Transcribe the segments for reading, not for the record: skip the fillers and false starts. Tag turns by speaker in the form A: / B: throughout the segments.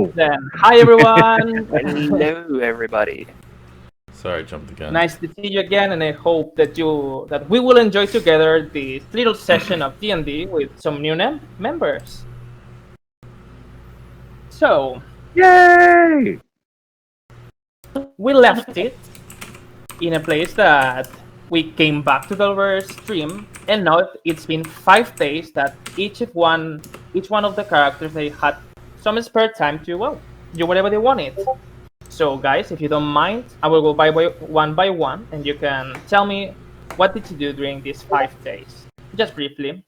A: Then, hi everyone.
B: Hello, everybody.
C: Sorry, I jumped again.
A: Nice to see you again, and I hope that we will enjoy together this little session of D&D with some new members. So,
D: Yay!
A: we left it in a place that we came back to the stream, and now it's been 5 days that each one of the characters, they had some spare time to do whatever they wanted. So guys, if you don't mind, I will go by one, and you can tell me what did you do during these 5 days, just briefly.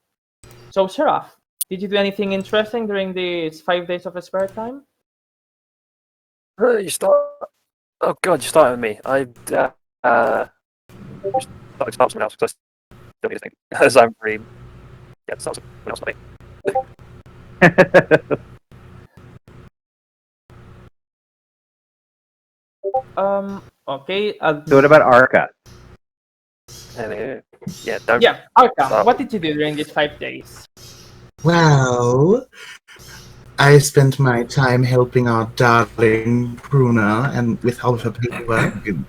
A: So Seraph, did you do anything interesting during these 5 days of spare time?
B: You start. Oh God, you started with me. I start someone else because I don't need anything. As I'm free. Yeah, start someone else, not me.
A: Okay.
D: So what about Arca?
A: Yeah, Arca, what did you do during these 5 days?
E: Well, I spent my time helping our darling Bruna and with all of her paperwork and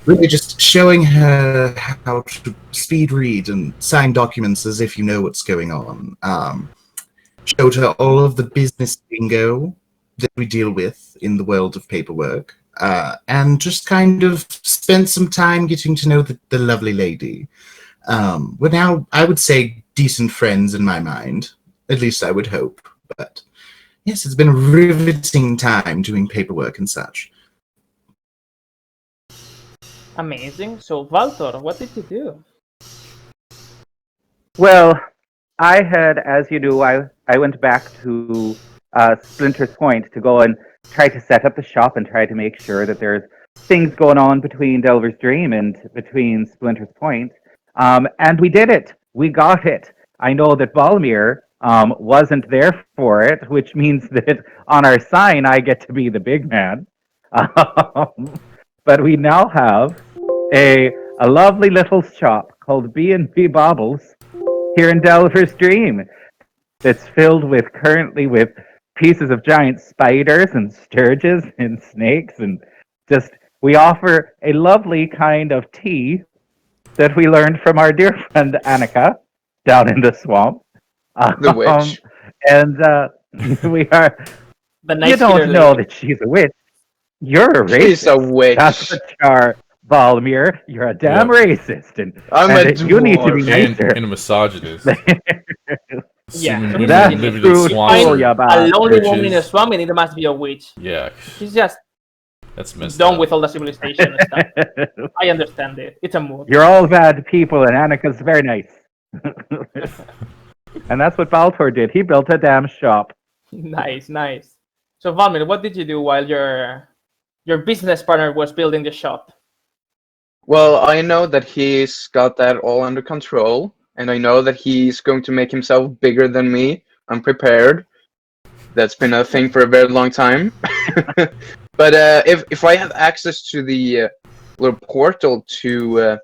E: really just showing her how to speed read and sign documents as if you know what's going on. Showed her all of the business lingo that we deal with in the world of paperwork. And just kind of spent some time getting to know the lovely lady. We're now, I would say, decent friends in my mind. At least I would hope. But yes, it's been a riveting time doing paperwork and such.
A: Amazing. So Valtor, what did you do?
D: Well, I had, as you do, I went back to Splinter's Point to go and try to set up the shop and try to make sure that there's things going on between Delver's Dream and between Splinter's Point. And we did it. We got it. I know that Balmir wasn't there for it, which means that on our sign I get to be the big man. But we now have a lovely little shop called B&B Baubles here in Delver's Dream that's filled currently with pieces of giant spiders and sturges and snakes, and just we offer a lovely kind of tea that we learned from our dear friend Annika down in the swamp.
F: The witch.
D: And we are.
A: Nice
D: you don't know that she's a witch. You're a racist.
F: She's a witch.
D: That's what you are, Balmir. You're a damn racist, and
F: you
D: need to be nicer.
C: And a misogynist.
A: Yeah,
C: women live in the swamp.
A: A lonely woman in a swamp, and it must be a witch.
C: Yeah.
A: She's just done with all the civilization and stuff. I understand it. It's a mood.
D: You're all bad people, and Annika's very nice. And that's what Baltor did. He built a damn shop.
A: Nice. So Valmir, what did you do while your business partner was building the shop?
F: Well, I know that he's got that all under control, and I know that he's going to make himself bigger than me. I'm prepared. That's been a thing for a very long time. But if I have access to the little portal to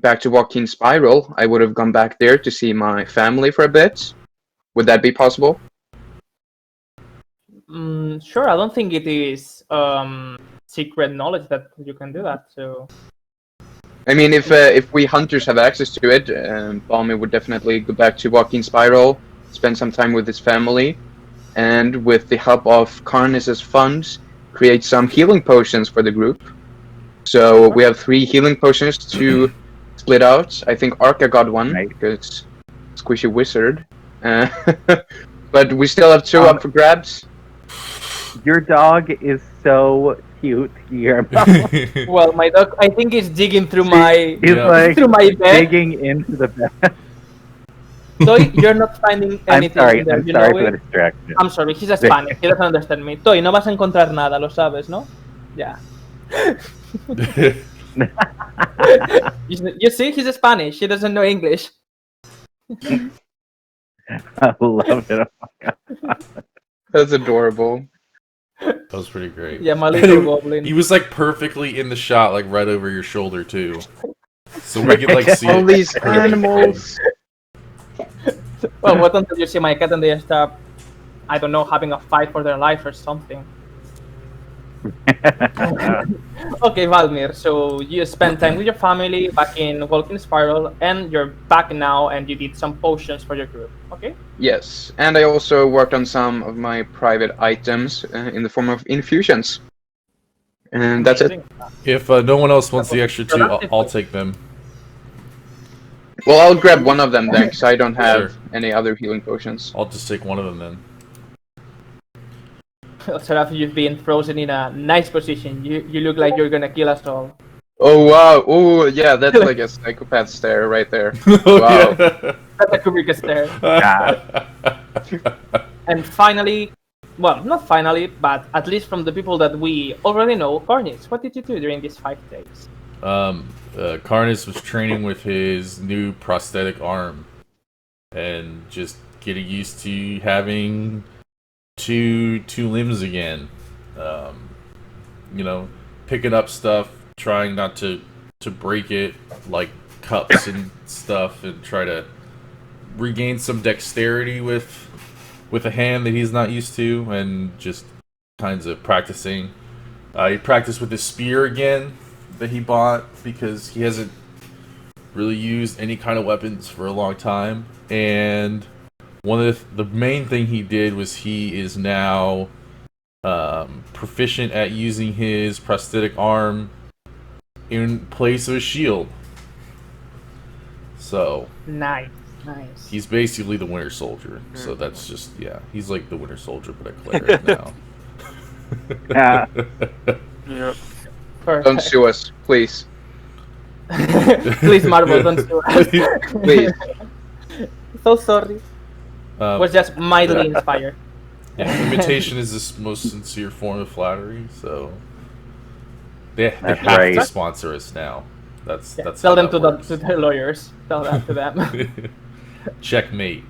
F: back to Joaquin Spiral, I would have gone back there to see my family for a bit. Would that be possible?
A: Sure. I don't think it is secret knowledge that you can do that. So,
F: I mean, if we hunters have access to it, Balmy would definitely go back to Joaquin Spiral, spend some time with his family, and with the help of Carnis's funds, create some healing potions for the group. So we have 3 healing potions to split out. I think Arca got one, because Squishy Wizard. But we still have 2 up for grabs.
D: Your dog is so cute here.
A: Well, my dog, I think, is digging through my
D: through
A: my bed.
D: Digging into the bed.
A: Toy, you're not finding anything.
D: I'm sorry for the distraction.
A: I'm sorry, he's a Spanish. He doesn't understand me. Toy, no vas a encontrar nada, lo sabes, ¿no? Yeah. You see, he's a Spanish. He doesn't know English.
D: I love it. Oh my God.
F: That's adorable.
C: That was pretty great.
A: Yeah, my little goblin.
C: He was like perfectly in the shot, like right over your shoulder too. So we could like see
F: all these animals.
A: Well, what until you see my cat and they start I don't know, having a fight for their life or something. Okay, Valmir, so you spent time with your family back in Walking Spiral, and you're back now, and you did some potions for your group, okay?
F: Yes, and I also worked on some of my private items in the form of infusions. And that's it.
A: Amazing.
C: If no one else wants the extra 2,
A: Productive.
C: I'll take them.
F: Well, I'll grab one of them then, because I don't have
C: Sure.
F: any other healing potions.
C: I'll just take one of them then.
A: Seraph, you've been frozen in a nice position. You look like you're gonna kill us all.
F: Oh wow! Oh yeah, that's like a psychopath stare right there. Wow.
A: That's a Kubrika stare. And finally, well, not finally, but at least from the people that we already know, Cornis, what did you do during these 5 days?
C: Carnus was training with his new prosthetic arm and just getting used to having two limbs again. You know, picking up stuff, trying not to break it, like cups and stuff, and try to regain some dexterity with a hand that he's not used to, and just kinds of practicing. He practiced with his spear again that he bought because he hasn't really used any kind of weapons for a long time. And one of the main thing he did was he is now proficient at using his prosthetic arm in place of a shield. So
A: Nice.
C: he's basically the Winter Soldier. So that's just, yeah, he's like the Winter Soldier, but a cleric now.
D: Yeah.
B: Yep.
A: Perfect.
F: Don't sue us, please.
A: Please, Marvel, don't sue us.
F: Please.
A: So sorry. Was just mildly inspired.
C: Yeah, imitation is the most sincere form of flattery, so they
D: That's
C: have
D: right.
C: to sponsor us now. That's
A: Tell
C: how
A: them to
C: that
A: to their lawyers. Tell that to them.
C: works. Checkmate.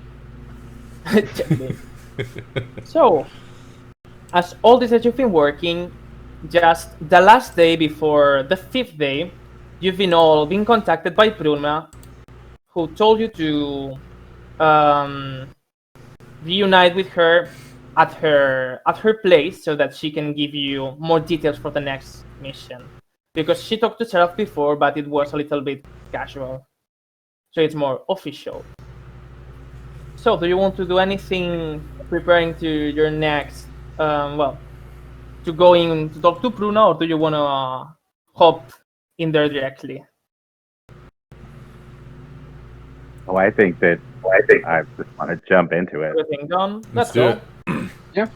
A: Checkmate. So, as all this that you've been working, just the last day before the 5th day, you've all been contacted by Bruna, who told you to reunite with her at her place so that she can give you more details for the next mission. Because she talked to Seraph before, but it was a little bit casual, so it's more official. So, do you want to do anything preparing to your next, to go in to talk to Bruna, or do you want to hop in there directly?
D: Oh, I think I just want to jump into it.
A: Everything done?
C: Let's
A: Let's
C: do
A: go.
C: it.
F: Yeah.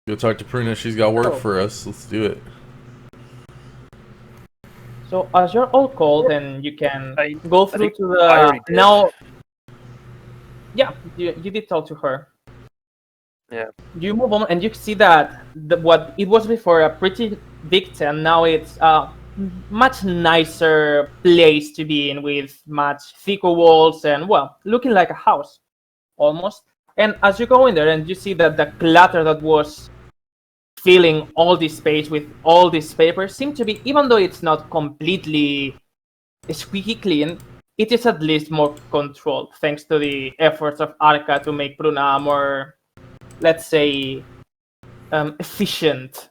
C: Go talk to Pruna. She's got work
A: Oh.
C: for us. Let's do it.
A: So, as you're all called, and you can
B: I
A: go through
B: think
A: to
B: I
A: the
B: already did.
A: now. Yeah, you did talk to her.
B: Yeah.
A: You move on, and you see that what it was before a pretty big tent. Now it's a much nicer place to be in, with much thicker walls and, well, looking like a house almost. And as you go in there, and you see that the clutter that was filling all this space with all these papers seem to be, even though it's not completely squeaky clean, it is at least more controlled, thanks to the efforts of Arca to make Bruna more, let's say, efficient.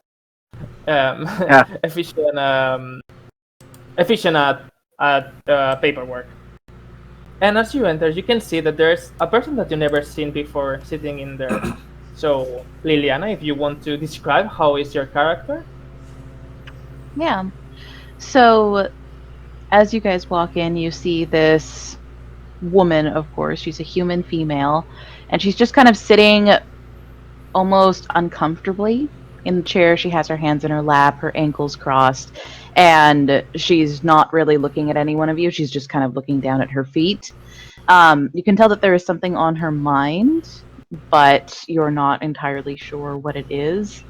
A: Efficient at paperwork. And as you enter, you can see that there's a person that you've never seen before sitting in there. So, Liliana, if you want to describe how is your character?
G: Yeah. So, as you guys walk in, you see this woman, of course. She's a human female, and she's just kind of sitting almost uncomfortably in the chair. She has her hands in her lap, her ankles crossed, and she's not really looking at any one of you. She's just kind of looking down at her feet. You can tell that there is something on her mind, but you're not entirely sure what it is.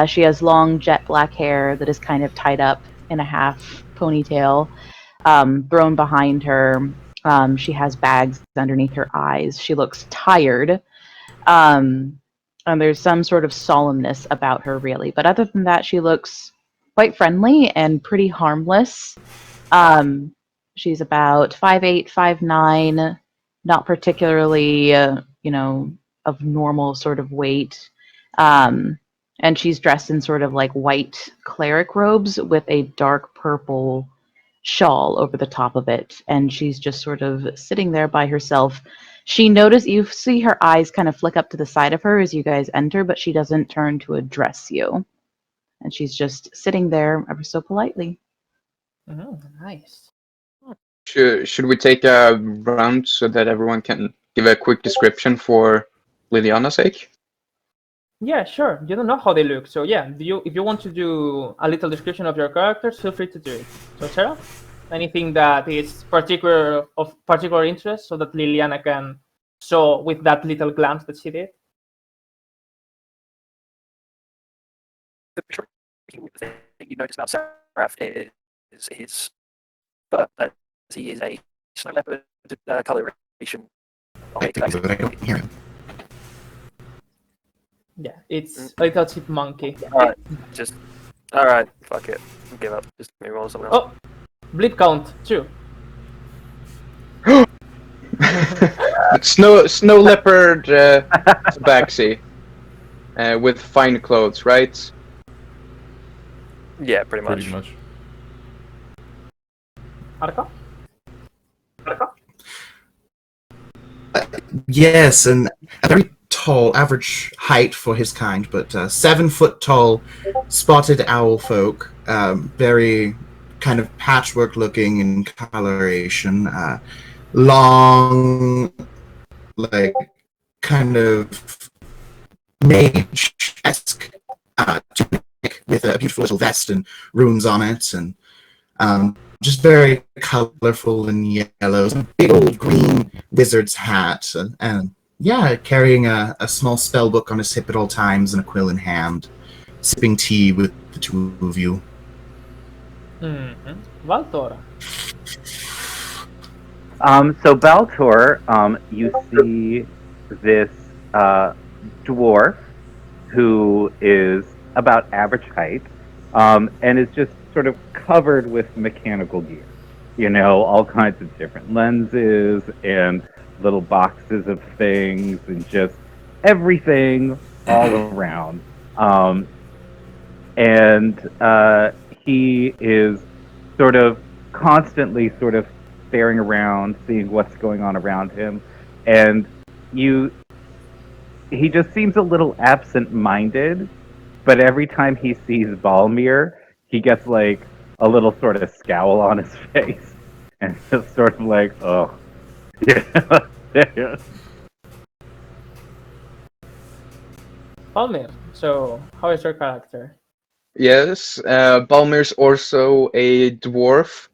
G: She has long jet black hair that is kind of tied up in a half ponytail, thrown behind her. She has bags underneath her eyes. She looks tired. And there's some sort of solemnness about her, really. But other than that, she looks quite friendly and pretty harmless. She's about 5'8", 5'9", not particularly, of normal sort of weight. And she's dressed in sort of like white cleric robes with a dark purple shawl over the top of it. And she's just sort of sitting there by herself. You see her eyes kind of flick up to the side of her as you guys enter, but she doesn't turn to address you. And she's just sitting there ever so politely.
A: Nice.
F: Should we take a round so that everyone can give a quick description for Liliana's sake?
A: Yeah, sure. You don't know how they look, so yeah. If you want to do a little description of your characters, feel free to do it. So Sarah, anything that is of particular interest, so that Liliana can show with that little glance that she did.
B: The thing you notice about Seraph is his fur, as he is a snow leopard coloration.
E: I don't hear him.
A: Yeah, it's a little chipmunky.
B: Alright, fuck it. Give up. Just maybe roll someone else.
A: Oh, bleed count 2.
F: Snow leopard tabaxi with fine clothes, right?
B: Yeah, pretty much.
C: Pretty much.
A: Arca?
E: Yes, and a very tall, average height for his kind, but 7 foot tall, spotted owl folk, very kind of patchwork looking in coloration, long, like kind of mage-esque tunic with a beautiful little vest and runes on it, and just very colorful and yellows. A big old green wizard's hat, and yeah, carrying a small spell book on his hip at all times and a quill in hand, sipping tea with the two of you.
A: Valtor.
D: So Baltor, you see this dwarf who is about average height, and is just sort of covered with mechanical gear. You know, all kinds of different lenses and little boxes of things and just everything all around. And he is sort of constantly sort of staring around, seeing what's going on around him. And he just seems a little absent-minded, but every time he sees Balmir, he gets like a little sort of scowl on his face. And just sort of like, oh. Yeah.
A: Palmir, so how is your character?
F: Yes, Balmir's also a dwarf,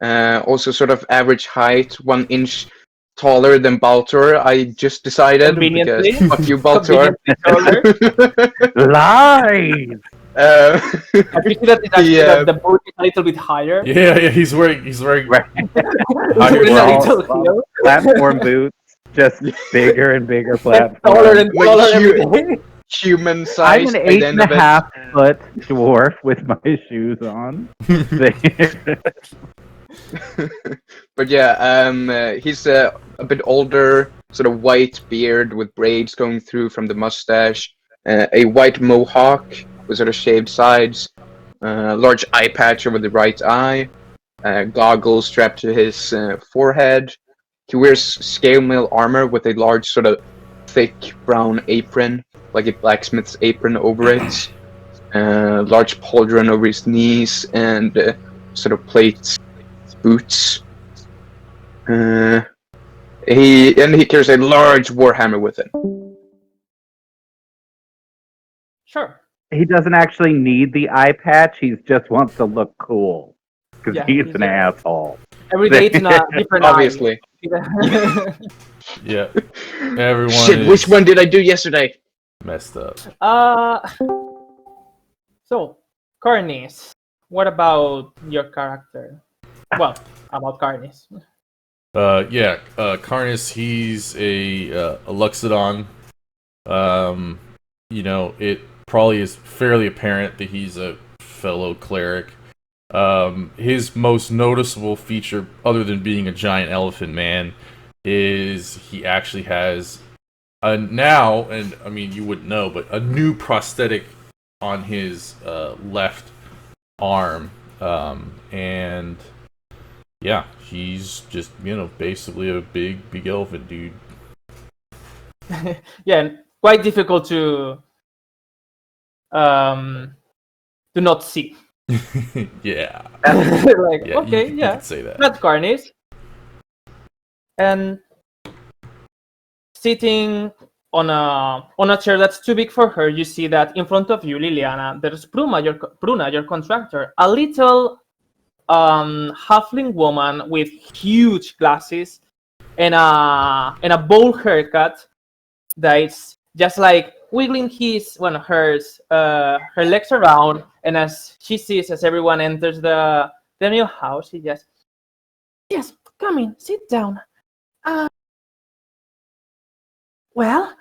F: also sort of average height, 1 inch taller than Baltor. I just decided because
A: Conveniently.
F: fuck you, Baltor.
D: Lies!
A: I appreciate that it's actually
F: Yeah.
A: the boot is a little bit higher.
C: Yeah, he's wearing
D: Right.
C: higher
A: With a
C: boots.
A: little heel.
D: Platform boots, just bigger and bigger
A: It's
D: platforms.
A: taller and
F: Like
A: taller
F: you-
A: every day.
F: Human
D: I'm
F: size.
D: an 8.5-foot dwarf with my shoes on.
F: But yeah, he's a bit older, sort of white beard with braids going through from the mustache, a white mohawk with sort of shaved sides, large eye patch over the right eye, goggles strapped to his forehead. He wears scale mail armor with a large sort of thick brown apron, like a blacksmith's apron over it, large pauldron over his knees, and sort of plate boots. He carries a large warhammer with him.
A: Sure.
D: He doesn't actually need the eye patch, he just wants to look cool. Because
A: Yeah,
D: he's
A: he's
D: an
A: a-
D: asshole.
A: Every day it's in a different
F: Obviously.
A: eye.
C: Yeah, everyone
F: Shit,
C: is
F: which one did I do yesterday?
C: messed up.
A: So, Cornice, what about your character? Well, about Cornice.
C: Karnas, he's a Luxodon. It probably is fairly apparent that he's a fellow cleric. His most noticeable feature, other than being a giant elephant man, is he actually has now, and I mean you wouldn't know, but a new prosthetic on his left arm, and yeah, he's just basically a big elephant dude.
A: Yeah, quite difficult to not see.
C: Yeah.
A: Like,
C: Yeah,
A: okay,
C: you
A: yeah,
C: could say that.
A: that's Carnice. And sitting on a chair that's too big for her, you see that in front of you, Liliana, there's Pruna, your contractor, a little halfling woman with huge glasses and a bowl haircut that's just like wiggling her legs around, and as she sees as everyone enters the new house, she just, yes, come in, sit down. Well,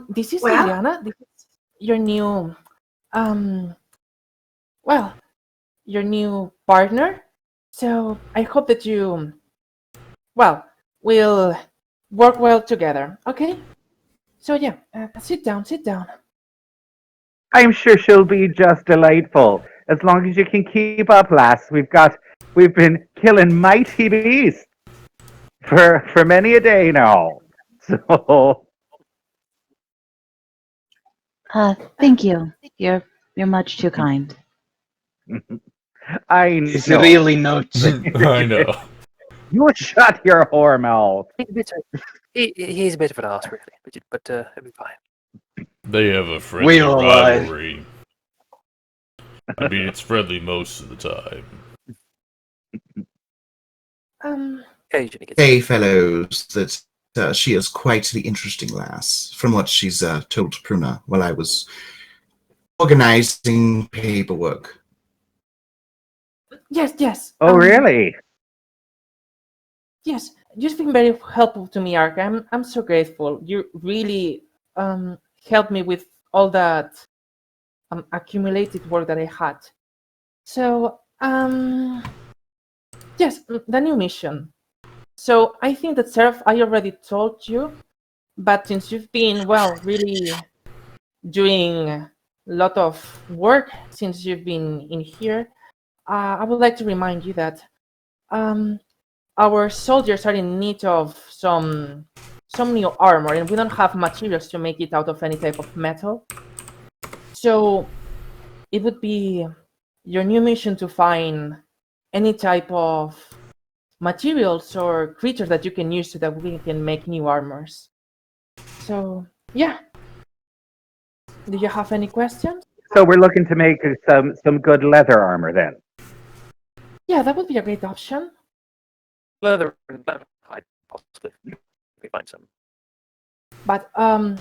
A: this is Liliana. This is your new your new partner. So I hope that you will work well together. Okay? So yeah, sit down.
D: I'm sure she'll be just delightful. As long as you can keep up, lass. We've been killing mighty beasts for many a day now. So
G: Thank you. You're much too kind.
D: I
F: It's
D: know.
F: really nuts.
C: I know.
D: You shut your whore mouth.
B: He's a bit of an ass, really, but it'll be fine.
C: They have a friendly
F: all lie.
C: rivalry. I mean, it's friendly most of the time.
B: Occasionally gets
E: Say, fellows, that she is quite the interesting lass, from what she's told Pruna while I was organizing paperwork.
A: Yes.
D: Oh, really?
A: Yes, you've been very helpful to me, Ark. I'm so grateful. You really helped me with all that accumulated work that I had. So yes, the new mission. So I think that Seraph, I already told you, but since you've been really doing a lot of work since you've been in here, I would like to remind you that our soldiers are in need of some new armor, and we don't have materials to make it out of any type of metal. So it would be your new mission to find any type of materials or creatures that you can use so that we can make new armors. So yeah. Do you have any questions?
D: So we're looking to make some good leather armor then.
A: Yeah, that would be a great option.
B: leather and hide, possibly. We find some.
A: But I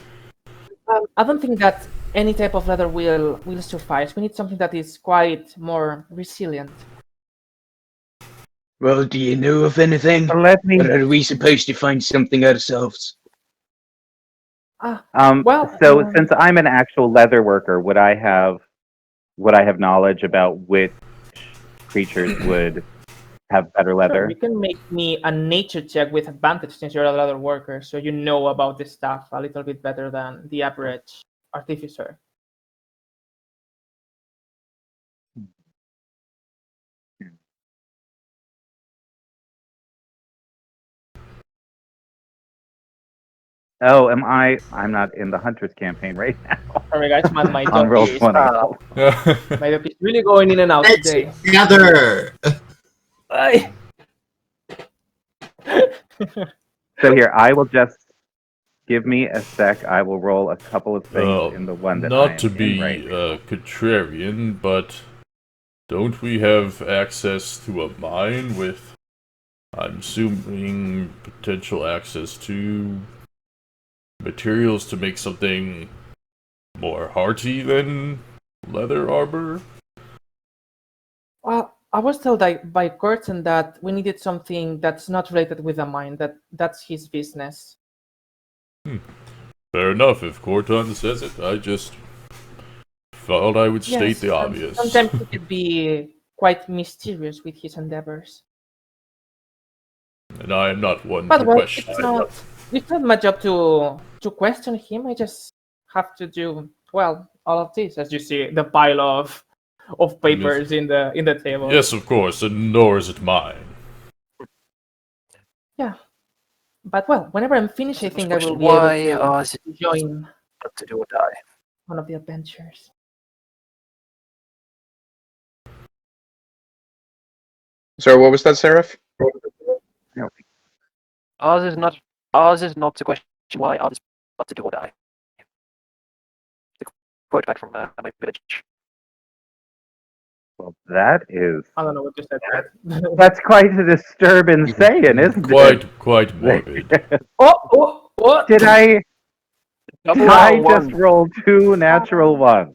A: don't think that any type of leather will suffice. We need something that is quite more resilient.
F: Well, do you know of anything?
D: So let me.
F: Or are we supposed to find something ourselves?
D: Since I'm an actual leather worker, would I have knowledge about which creatures would have better leather?
A: Sure, you can make me a nature check with advantage since you're a leather worker, so you know about this stuff a little bit better than the average artificer.
D: Oh, am I? I'm not in the Hunter's campaign right now.
A: Sorry guys, my
D: On
A: dog
D: roll
A: is
D: 20.
A: my dog is really going in and out
E: Let's
A: today.
E: gather.
A: Bye.
D: So here, I will just give me a sec. I will roll a couple of things in the one that I
C: not
D: am
C: to
D: in
C: be
D: right now.
C: contrarian, but don't we have access to a mine with, I'm assuming, potential access to materials to make something more hearty than leather armor?
A: Well, I was told by Curtin that we needed something that's not related with the mine. That's his business.
C: Fair enough, if Corton says it. I just thought I would state
A: Yes,
C: the obvious.
A: sometimes he could be quite mysterious with his endeavors.
C: And I am not one
A: But
C: to
A: well,
C: question.
A: it's not It's not my job to question him. I just have to do all of this, as you see the pile of papers in the table.
C: Yes, of course, and nor is it mine.
A: Yeah, but whenever I'm finished, I think I will be
B: Why
A: able
B: is
A: to
B: it
A: join
B: up to do or die?
A: one of the adventures.
F: Sorry, what was that, Seraph?
B: Ours is not to question why, ours is but to do or die. The quote back from my village.
D: Well, that is.
A: I don't know what you said.
D: That's quite a disturbing saying, isn't
C: Quite morbid.
D: it?
A: Oh!
D: Did I
B: Double
D: I
B: one.
D: just rolled 2 natural ones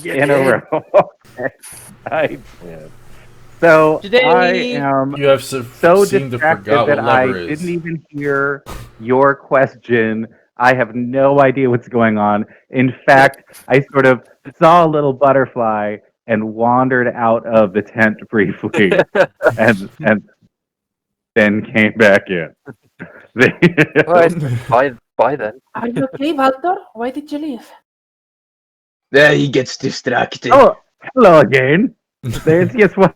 D: in a row? I did. So
A: Today-
D: I am
C: You have
D: so
C: seemed to
D: distracted
C: forgot
D: that
C: what
D: I
C: lever is.
D: didn't even hear your question. I have no idea what's going on. In fact, I sort of saw a little butterfly and wandered out of the tent briefly, and then came back in.
B: Right, by then.
A: Are you okay, Valtor? Why did you leave?
F: There he gets distracted.
D: Oh, hello again. Yes, what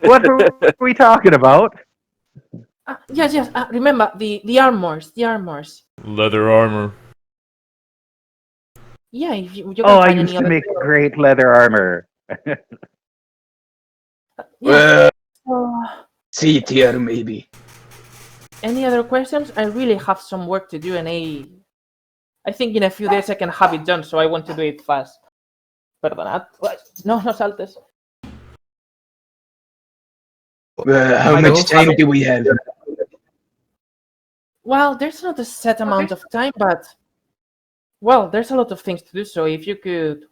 D: are we talking about?
A: Yes. Remember the armors.
C: Leather armor.
A: Yeah, if you can
D: Oh, I
A: find
D: used
A: any
D: to
A: other.
D: make great leather armor.
A: Yeah. So,
F: See it here, maybe.
A: any other questions? I really have some work to do, and I think in a few days I can have it done. So I want to do it fast. Perdonad. No saltes.
F: How much time do we have?
A: Well, there's not a set amount of time, but there's a lot of things to do. So if you could,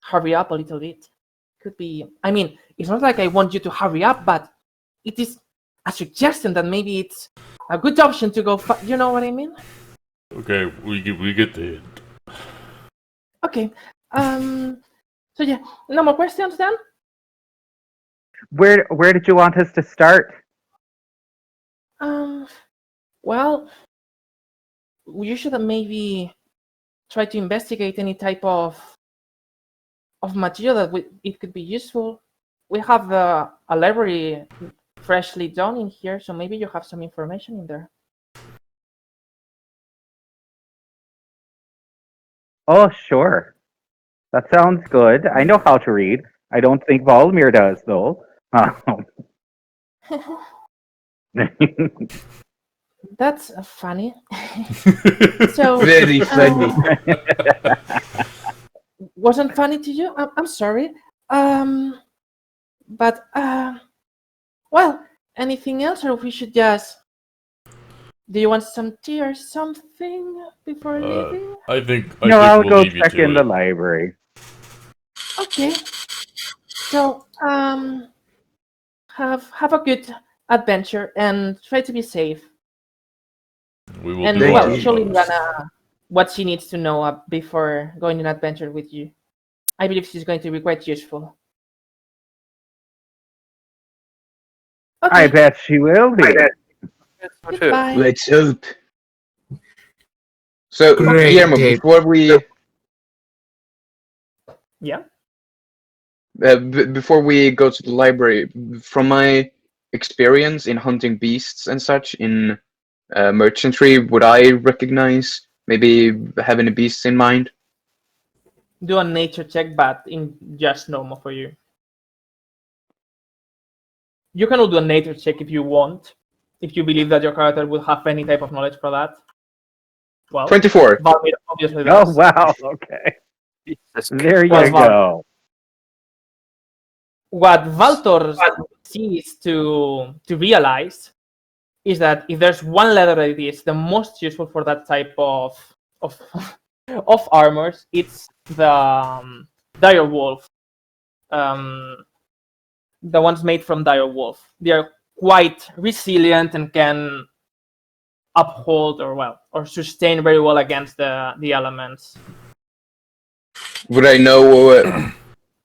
A: hurry up a little bit, could be. I mean, it's not like I want you to hurry up, but it is a suggestion that maybe it's a good option to go. You know what I mean?
C: Okay, we get the hint.
A: Okay. So yeah, no more questions then.
D: Where did you want us to start?
A: Well, you should maybe try to investigate any type of material that it could be useful. We have a library freshly done in here, so maybe you have some information in there.
D: Oh, sure. That sounds good. I know how to read. I don't think Volmir does, though.
A: That's funny. So
F: Very funny.
A: wasn't funny to you? I'm sorry. But anything else, or we should just? Do you want some tea or something before leaving?
C: I think
D: I'll
C: we'll
D: go
C: leave you
D: check
C: to
D: in
C: it.
D: the library.
A: Okay. So have a good adventure and try to be safe.
C: We will
A: And
C: do our
A: show
C: utmost.
A: Liliana what she needs to know before going on an adventure with you. I believe she's going to be quite useful. Okay.
D: I bet she will be.
A: Goodbye.
F: Let's hope. So,
E: Great,
F: Guillermo,
E: Dave.
F: before we
A: Yeah.
F: before we go to the library, from my experience in hunting beasts and such in merchantry, would I recognize maybe having a beast in mind?
A: Do a nature check, but in just normal for you. You can do a nature check if you want, if you believe that your character will have any type of knowledge for that. Well,
F: 24.
A: Valmir obviously
D: Oh,
A: does.
D: wow. Okay.
B: Jesus
D: There you
A: Well,
D: go.
A: What Valtor sees to realize is that if there's one letter that is the most useful for that type of of armors, it's the dire wolf. The ones made from dire wolf. They are quite resilient and can uphold or sustain very well against the elements.
F: Would I know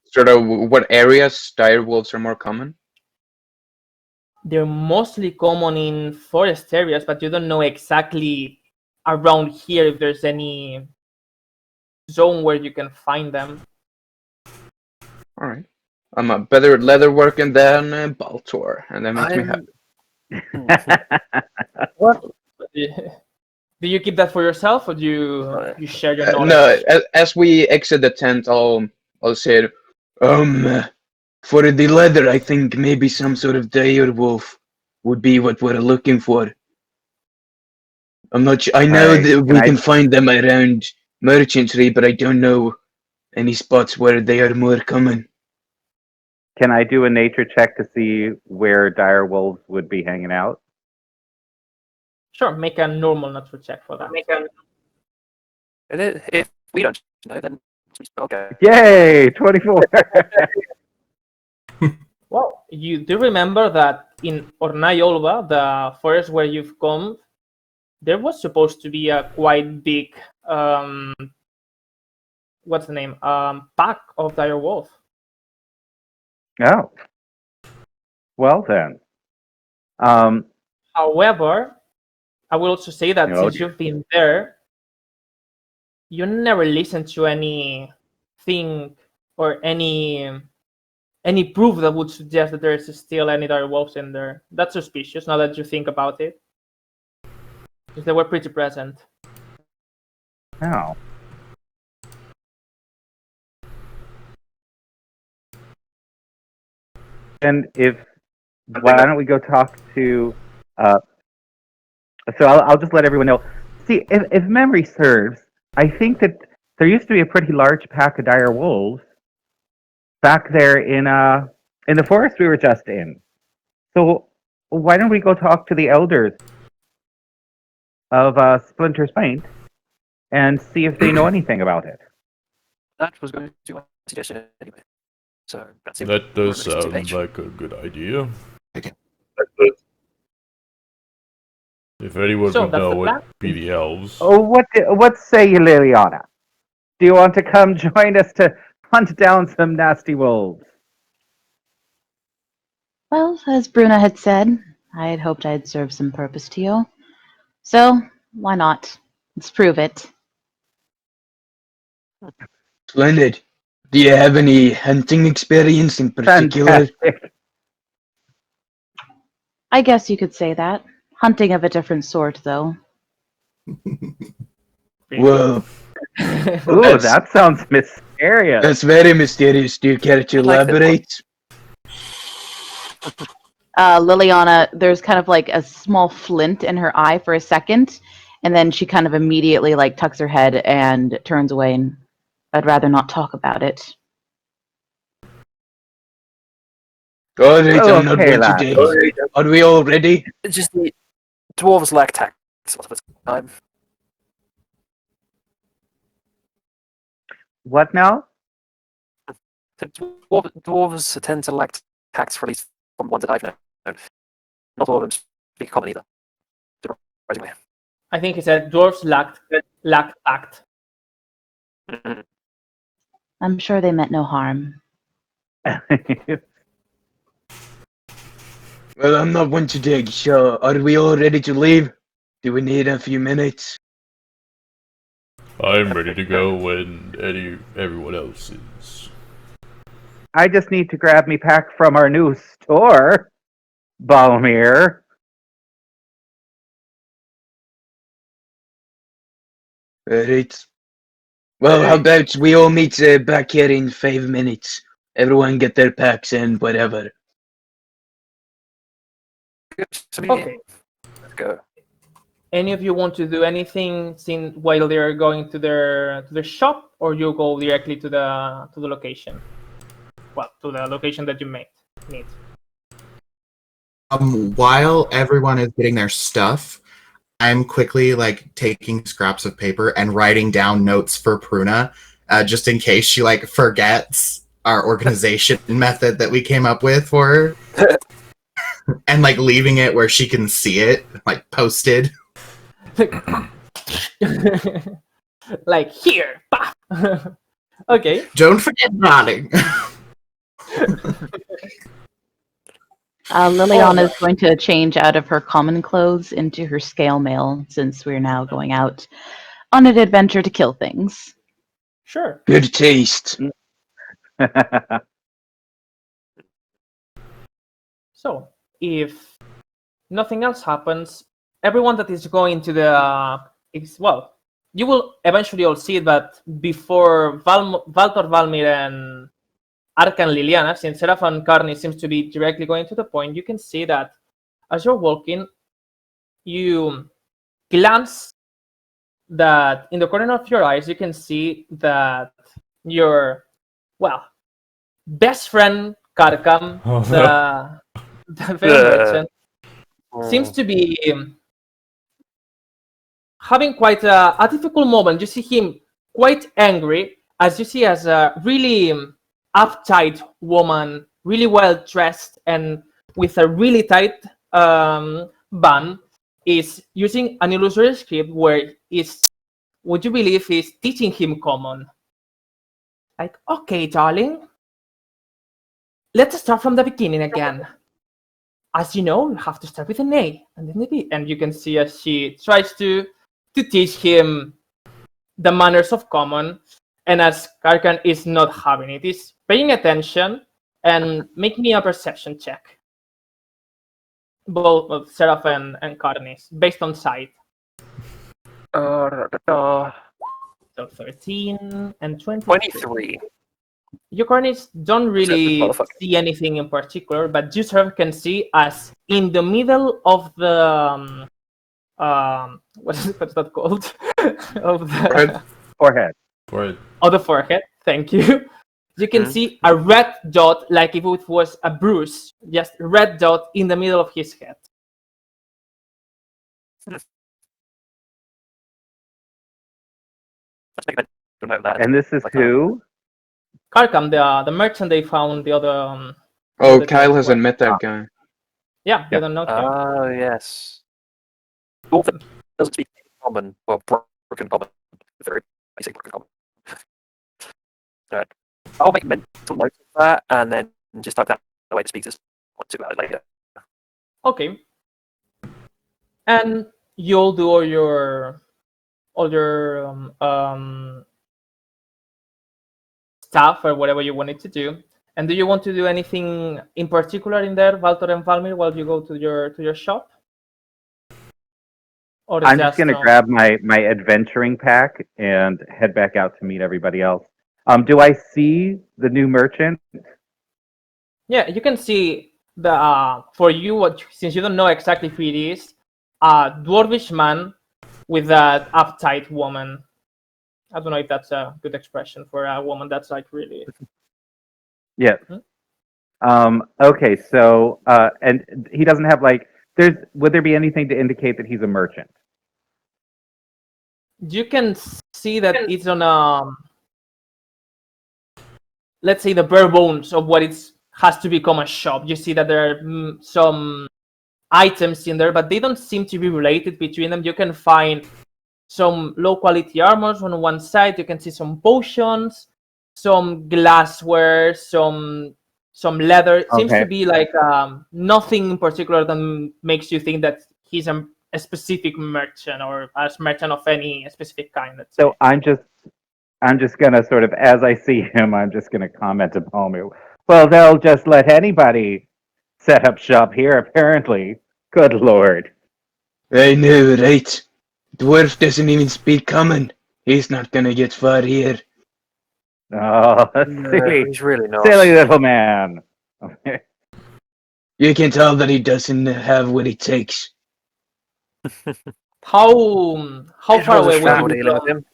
F: sort of what areas dire wolves are more common?
A: They're mostly common in forest areas, but you don't know exactly around here if there's any zone where you can find them.
F: All right. I'm a better at leatherworking than Baltor, and that makes me happy.
B: What?
A: Do you keep that for yourself, or do you share your knowledge?
F: No, as we exit the tent, I'll say, for the leather, I think maybe some sort of dire wolf would be what we're looking for. I'm not sure. I know
D: Right.
F: that we can find them around merchantry, but I don't know any spots where they are more common.
D: Can I do a nature check to see where dire wolves would be hanging out?
A: Sure, make a normal nature check for that.
B: If we don't know, then okay.
D: Yay! 24.
A: Well, you do remember that in Ornayolva, the forest where you've come, there was supposed to be a quite big, what's the name? Pack of dire wolf.
D: Oh. Well then.
A: However, I will also say that
D: Oh,
A: since you've been there, you never listened to anything or any proof that would suggest that there is still any dire wolves in there. That's suspicious now that you think about it. Because they were pretty present.
D: Oh. And why don't we go talk to? So I'll just let everyone know. See, if memory serves, I think that there used to be a pretty large pack of dire wolves back there in the forest we were just in. So why don't we go talk to the elders of Splinter's Paint and see if they know anything about it?
B: That was going to be my suggestion anyway. So
C: That does sound like a good idea.
E: Okay.
C: If anyone
A: So
C: would
A: that's
C: know,
A: the
C: it
A: plan?
C: would be the elves.
D: Oh, what say you, Liliana? Do you want to come join us to hunt down some nasty wolves?
G: Well, as Bruna had said, I had hoped I'd serve some purpose to you. So, why not? Let's prove it.
F: Splendid. Do you have any hunting experience in particular?
D: Fantastic.
G: I guess you could say that. Hunting of a different sort, though.
F: Whoa,
D: Ooh, that sounds mysterious.
F: that's very mysterious. Do you care to
B: I like that one.
F: elaborate?
G: Liliana, there's kind of like a small flint in her eye for a second, and then she kind of immediately like tucks her head and turns away, and I'd rather not talk about it.
F: All right, I'm not
D: Okay,
F: going to
D: lad.
F: dig. Are we all ready?
B: It's just the dwarves lack tact a lot of the time.
D: What now?
B: So dwarves tend to lack tact, for at least from the ones that I've known. Not all of them speak common either. Surprisingly.
A: I think he said dwarves lacked tact.
B: Mhm.
G: I'm sure they meant no harm.
F: Well, I'm not one to dig, so are we all ready to leave? Do we need a few minutes?
C: I'm ready to go when everyone else is.
D: I just need to grab me pack from our new store, Balmir.
F: Alright. Well, how about we all meet back here in 5 minutes? Everyone get their packs and whatever.
B: Good. So
A: Okay.
B: let's go.
A: Any of you want to do anything while they're going to their shop, or you go directly to the location? Well, to the location that you need.
E: While everyone is getting their stuff, I'm quickly like taking scraps of paper and writing down notes for Pruna, just in case she like forgets our organization method that we came up with for her, and like leaving it where she can see it, like posted.
A: Like here. Bah! Okay.
E: Don't forget, darling.
G: Liliana is going to change out of her common clothes into her scale mail since we're now going out on an adventure to kill things.
A: Sure.
F: Good taste.
A: So, if nothing else happens, everyone that is going to the you will eventually all see it, but before Valtor, Valmir, and Ark and Liliana, since Seraph and Carney seems to be directly going to the point, you can see that as you're walking, you glance that in the corner of your eyes, you can see that your, best friend, Karkam,
C: Oh,
A: the failed merchant, seems to be having quite a difficult moment. You see him quite angry, as you see as a really uptight woman, really well dressed and with a really tight bun, is using an illusory script where is, would you believe, is teaching him common. Like, okay, darling, let's start from the beginning again. As you know, you have to start with an A and then the B. And you can see as she tries to teach him the manners of common, and as Karkan is not having it, is paying attention and make me a perception check. Both of Seraph and Karnis, based on sight. So 13 and
B: 23.
A: You Karnis don't really see anything in particular, but you Seraph can see as in the middle of the what's that called? Of the
D: Forehead.
A: Of the forehead. Thank you. You can see a red dot, like if it was a bruise, just red dot in the middle of his head.
D: And this is who?
A: Karkam, the merchant they found the other.
F: Oh,
A: the
F: Kyle
A: day
F: hasn't
A: before.
F: met that guy.
A: Yeah, they don't know him.
B: Oh, yes. Dwarf doesn't speak common, well, broken common. Very basic broken common. Right. I'll make mental notes of that and then just type that the way to speak to 2 hours later.
A: Okay. And you'll do all your stuff or whatever you wanted to do. And do you want to do anything in particular in there, Valtor and Valmir, while you go to your shop? Or
D: I'm just gonna grab my adventuring pack and head back out to meet everybody else. Do I see the new merchant?
A: Yeah, you can see the for you, since you don't know exactly who it is, a dwarvish man with that uptight woman. I don't know if that's a good expression for a woman that's like really.
D: Yes. Okay, so and he doesn't have like would there be anything to indicate that he's a merchant?
A: You can see that it's on let's say the bare bones of what it has to become a shop. You see that there are some items in there, but they don't seem to be related between them. You can find some low quality armors on one side. You can see some potions, some glassware, some leather. It seems to be like nothing in particular that makes you think that he's a specific merchant or a merchant of any specific kind.
D: So I'm just gonna sort of, as I see him, I'm just gonna comment upon him. Well, they'll just let anybody set up shop here, apparently. Good lord.
F: I know, right? Dwarf doesn't even speak common. He's not gonna get far here.
D: Oh, silly,
B: he's really not.
D: silly little man.
F: You can tell that he doesn't have what it takes.
A: How far away would you
B: dealing with
A: be
B: him.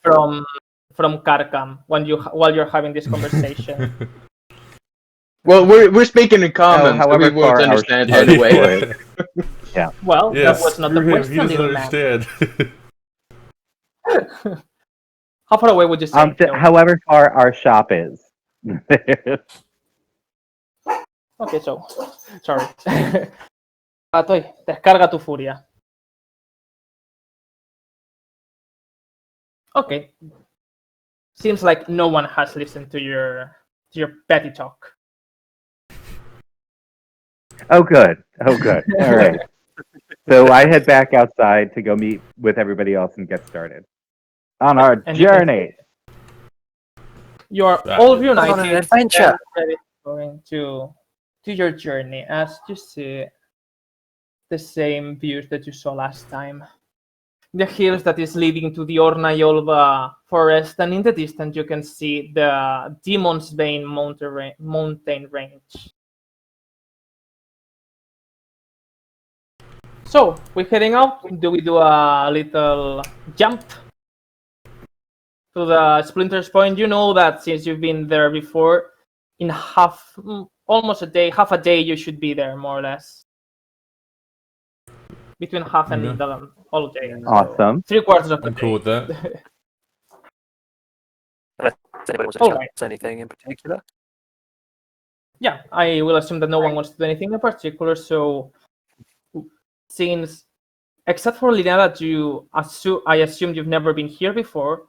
A: from Karkam while you're having this conversation?
F: Well, we're speaking in common, so
D: however
F: we won't
D: far our
F: understand
C: ship
F: right away.
C: is.
D: Yeah.
A: Well,
C: Yes,
A: that was not the
C: screw him,
A: question,
C: he doesn't
A: little man.
C: understand.
A: How far away would you say?
D: However far our shop is.
A: Okay, so sorry. Atoy, descarga tu furia. Okay. Seems like no one has listened to your petty talk.
D: Oh, good. Oh, good. All right. So I head back outside to go meet with everybody else and get started on our
A: And you can
D: journey.
A: you are
C: Ah.
A: all
B: On an
A: reunited
B: adventure.
A: and ready going to your journey as you see the same views that you saw last time. The hills that is leading to the Ornayolva forest, and in the distance you can see the Demon's Bane mountain range. So, we're heading out. Do we do a little jump to the Splinters Point? You know that since you've been there before, in almost a day, half a day, you should be there, more or less. Between half and
C: Okay.
A: the whole day.
D: Awesome.
A: 3/4 of the
C: I'm
A: day.
C: cool with that.
B: Does anybody want to
A: All
B: chat
A: right.
B: anything in particular?
A: Yeah, I will assume that no one wants to do anything in particular. So, since, except for Lina, that I assume you've never been here before,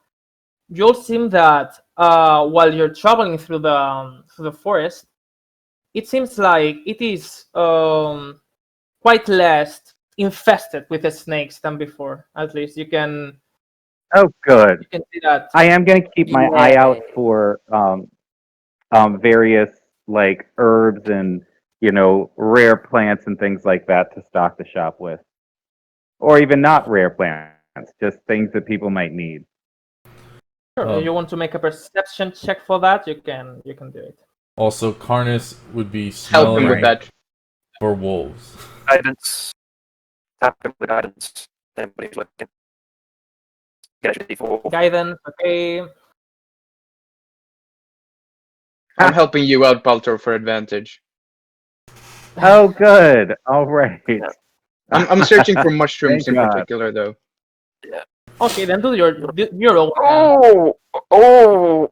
A: you'll seem that while you're traveling through the forest, it seems like it is quite less infested with the snakes than before. At least you can
D: Oh, good.
A: see that.
D: I am going to keep my eye out for various like herbs and rare plants and things like that to stock the shop with, or even not rare plants, just things that people might need.
A: Sure, if you want to make a perception check for that, you can do it.
C: Also, Karnas would be
F: Help him with
C: smelling
F: that.
C: for wolves.
B: Guidance. Tap him with guidance. Anybody's looking. Get a D4.
A: Guidance, okay.
F: I'm helping you out, Baltor, for advantage.
D: Oh, good. All right.
F: I'm searching for mushrooms in
D: Thank God.
F: particular, though.
A: Okay, then do your own.
B: Oh!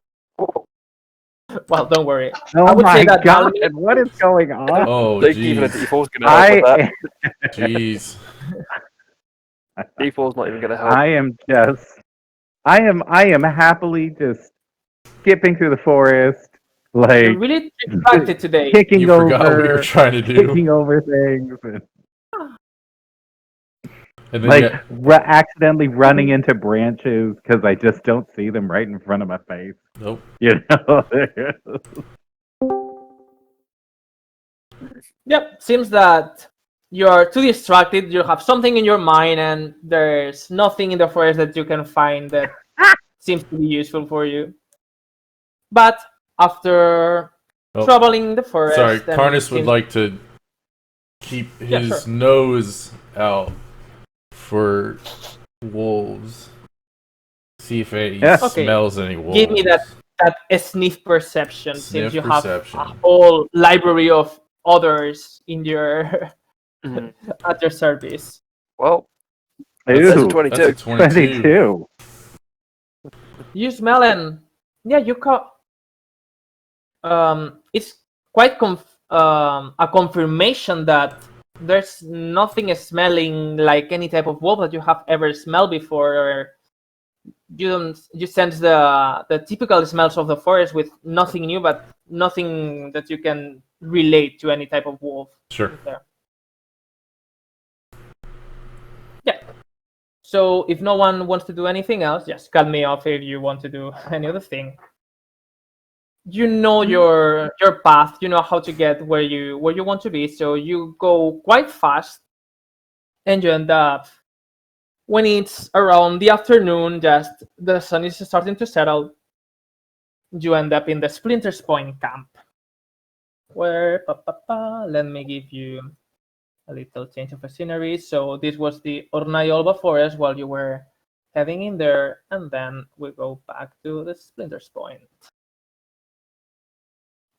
A: Well, don't worry. I
D: Oh
A: would say
D: my
A: that
D: God!
A: Balmy-
D: What is going on?
C: Oh,
B: Think even a
C: jeez.
B: D4 is going to help with
D: I
B: that.
C: Jeez.
B: D4 is not even going to help.
D: I am happily just skipping through the forest, like
A: You're really distracted today.
D: kicking
C: You forgot what you were
D: over,
C: trying to do.
D: kicking over things, and
C: And then
D: like accidentally running into branches because I just don't see them right in front of my face.
C: nope.
D: You know.
A: Yep, seems that you're too distracted. You have something in your mind, and there's nothing in the forest that you can find that seems to be useful for you. But after
C: Oh,
A: traveling the forest,
C: sorry,
A: and
C: Karnas would
A: seems-
C: like to keep
A: Yeah,
C: his
A: sure.
C: nose out for wolves. See if he
D: Yeah.
A: Okay,
C: smells any wolves.
A: give me that sniff perception,
C: Sniff
A: since you
C: perception.
A: have a whole library of others in your
B: Mhm.
A: at your service.
B: Well, that's a
D: Ooh,
B: 22.
C: That's a 22.
D: 22.
A: You smell, and yeah, you it's quite a confirmation that there's nothing smelling like any type of wolf that you have ever smelled before, or you sense the typical smells of the forest with nothing new, but nothing that you can relate to any type of wolf.
C: Sure.
A: There. Yeah. So if no one wants to do anything else, just cut me off if you want to do any other thing. You know your path. You know how to get where you want to be. So you go quite fast, and you end up when it's around the afternoon. Just the sun is starting to settle. You end up in the Splinters Point camp, where let me give you a little change of scenery. So this was the Ornayolva forest while you were heading in there, and then we go back to the Splinters Point.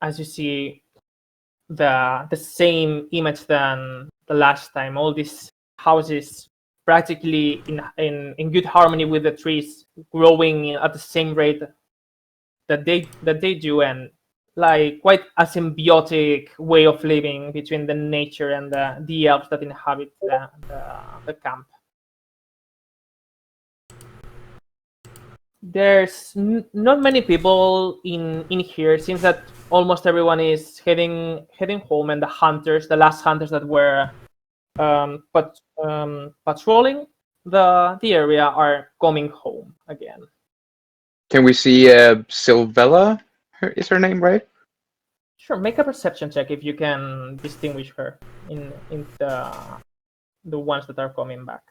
A: As you see, the same image than the last time. All these houses practically in good harmony with the trees, growing at the same rate that they do, and like quite a symbiotic way of living between the nature and the elves that inhabit the camp. There's not many people in here. Seems that almost everyone is heading home, and the last hunters that were patrolling the area are coming home again.
F: Can we see Silvella? Is her name right?
A: Sure, make a perception check if you can distinguish her in the ones that are coming back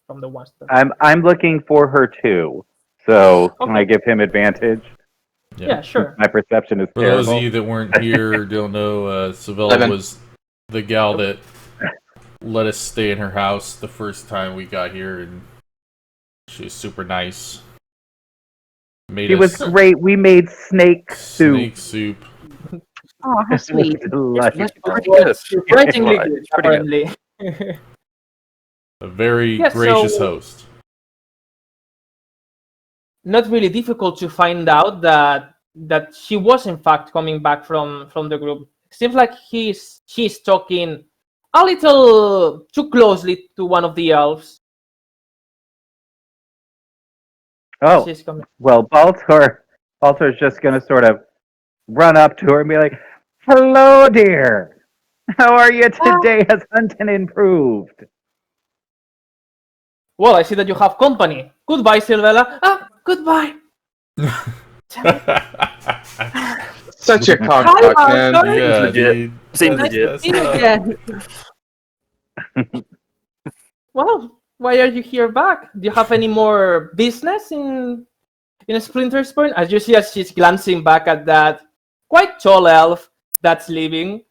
A: from the ones that.
D: I'm looking for her too. So can I
A: Okay.
D: give him advantage?
A: Yeah, sure.
D: My perception is
C: For those of
D: terrible.
C: you that weren't here, or don't know, Savella
F: 11.
C: was the gal that let us stay in her house the first time we got here, and she was super nice. Made
D: She was
C: us
D: great. We made snake soup.
C: snake soup.
G: Oh, how sweet.
D: Delicious.
B: Pretty good.
A: Surprisingly
B: Right,
A: good,
B: pretty good.
A: apparently.
C: A very
A: Yeah,
C: gracious
A: so-
C: host.
A: Not really difficult to find out that she was in fact coming back from the group. Seems like she's talking a little too closely to one of the elves.
D: Oh,
A: She's coming.
D: well, Baltor's just going to sort of run up to her and be like, "Hello, dear. How are you today? Has hunting improved?"
A: Well, I see that you have company. Goodbye, Silvella. Goodbye.
F: Such a cock
A: Hi,
F: block, man.
A: Baltor.
C: Yeah,
B: legit.
C: dude.
B: Seems
C: That's
B: legit.
C: messed up.
A: Yeah. Well, why are you here back? Do you have any more business in Splinter's Point? As you see, as she's glancing back at that quite tall elf that's leaving.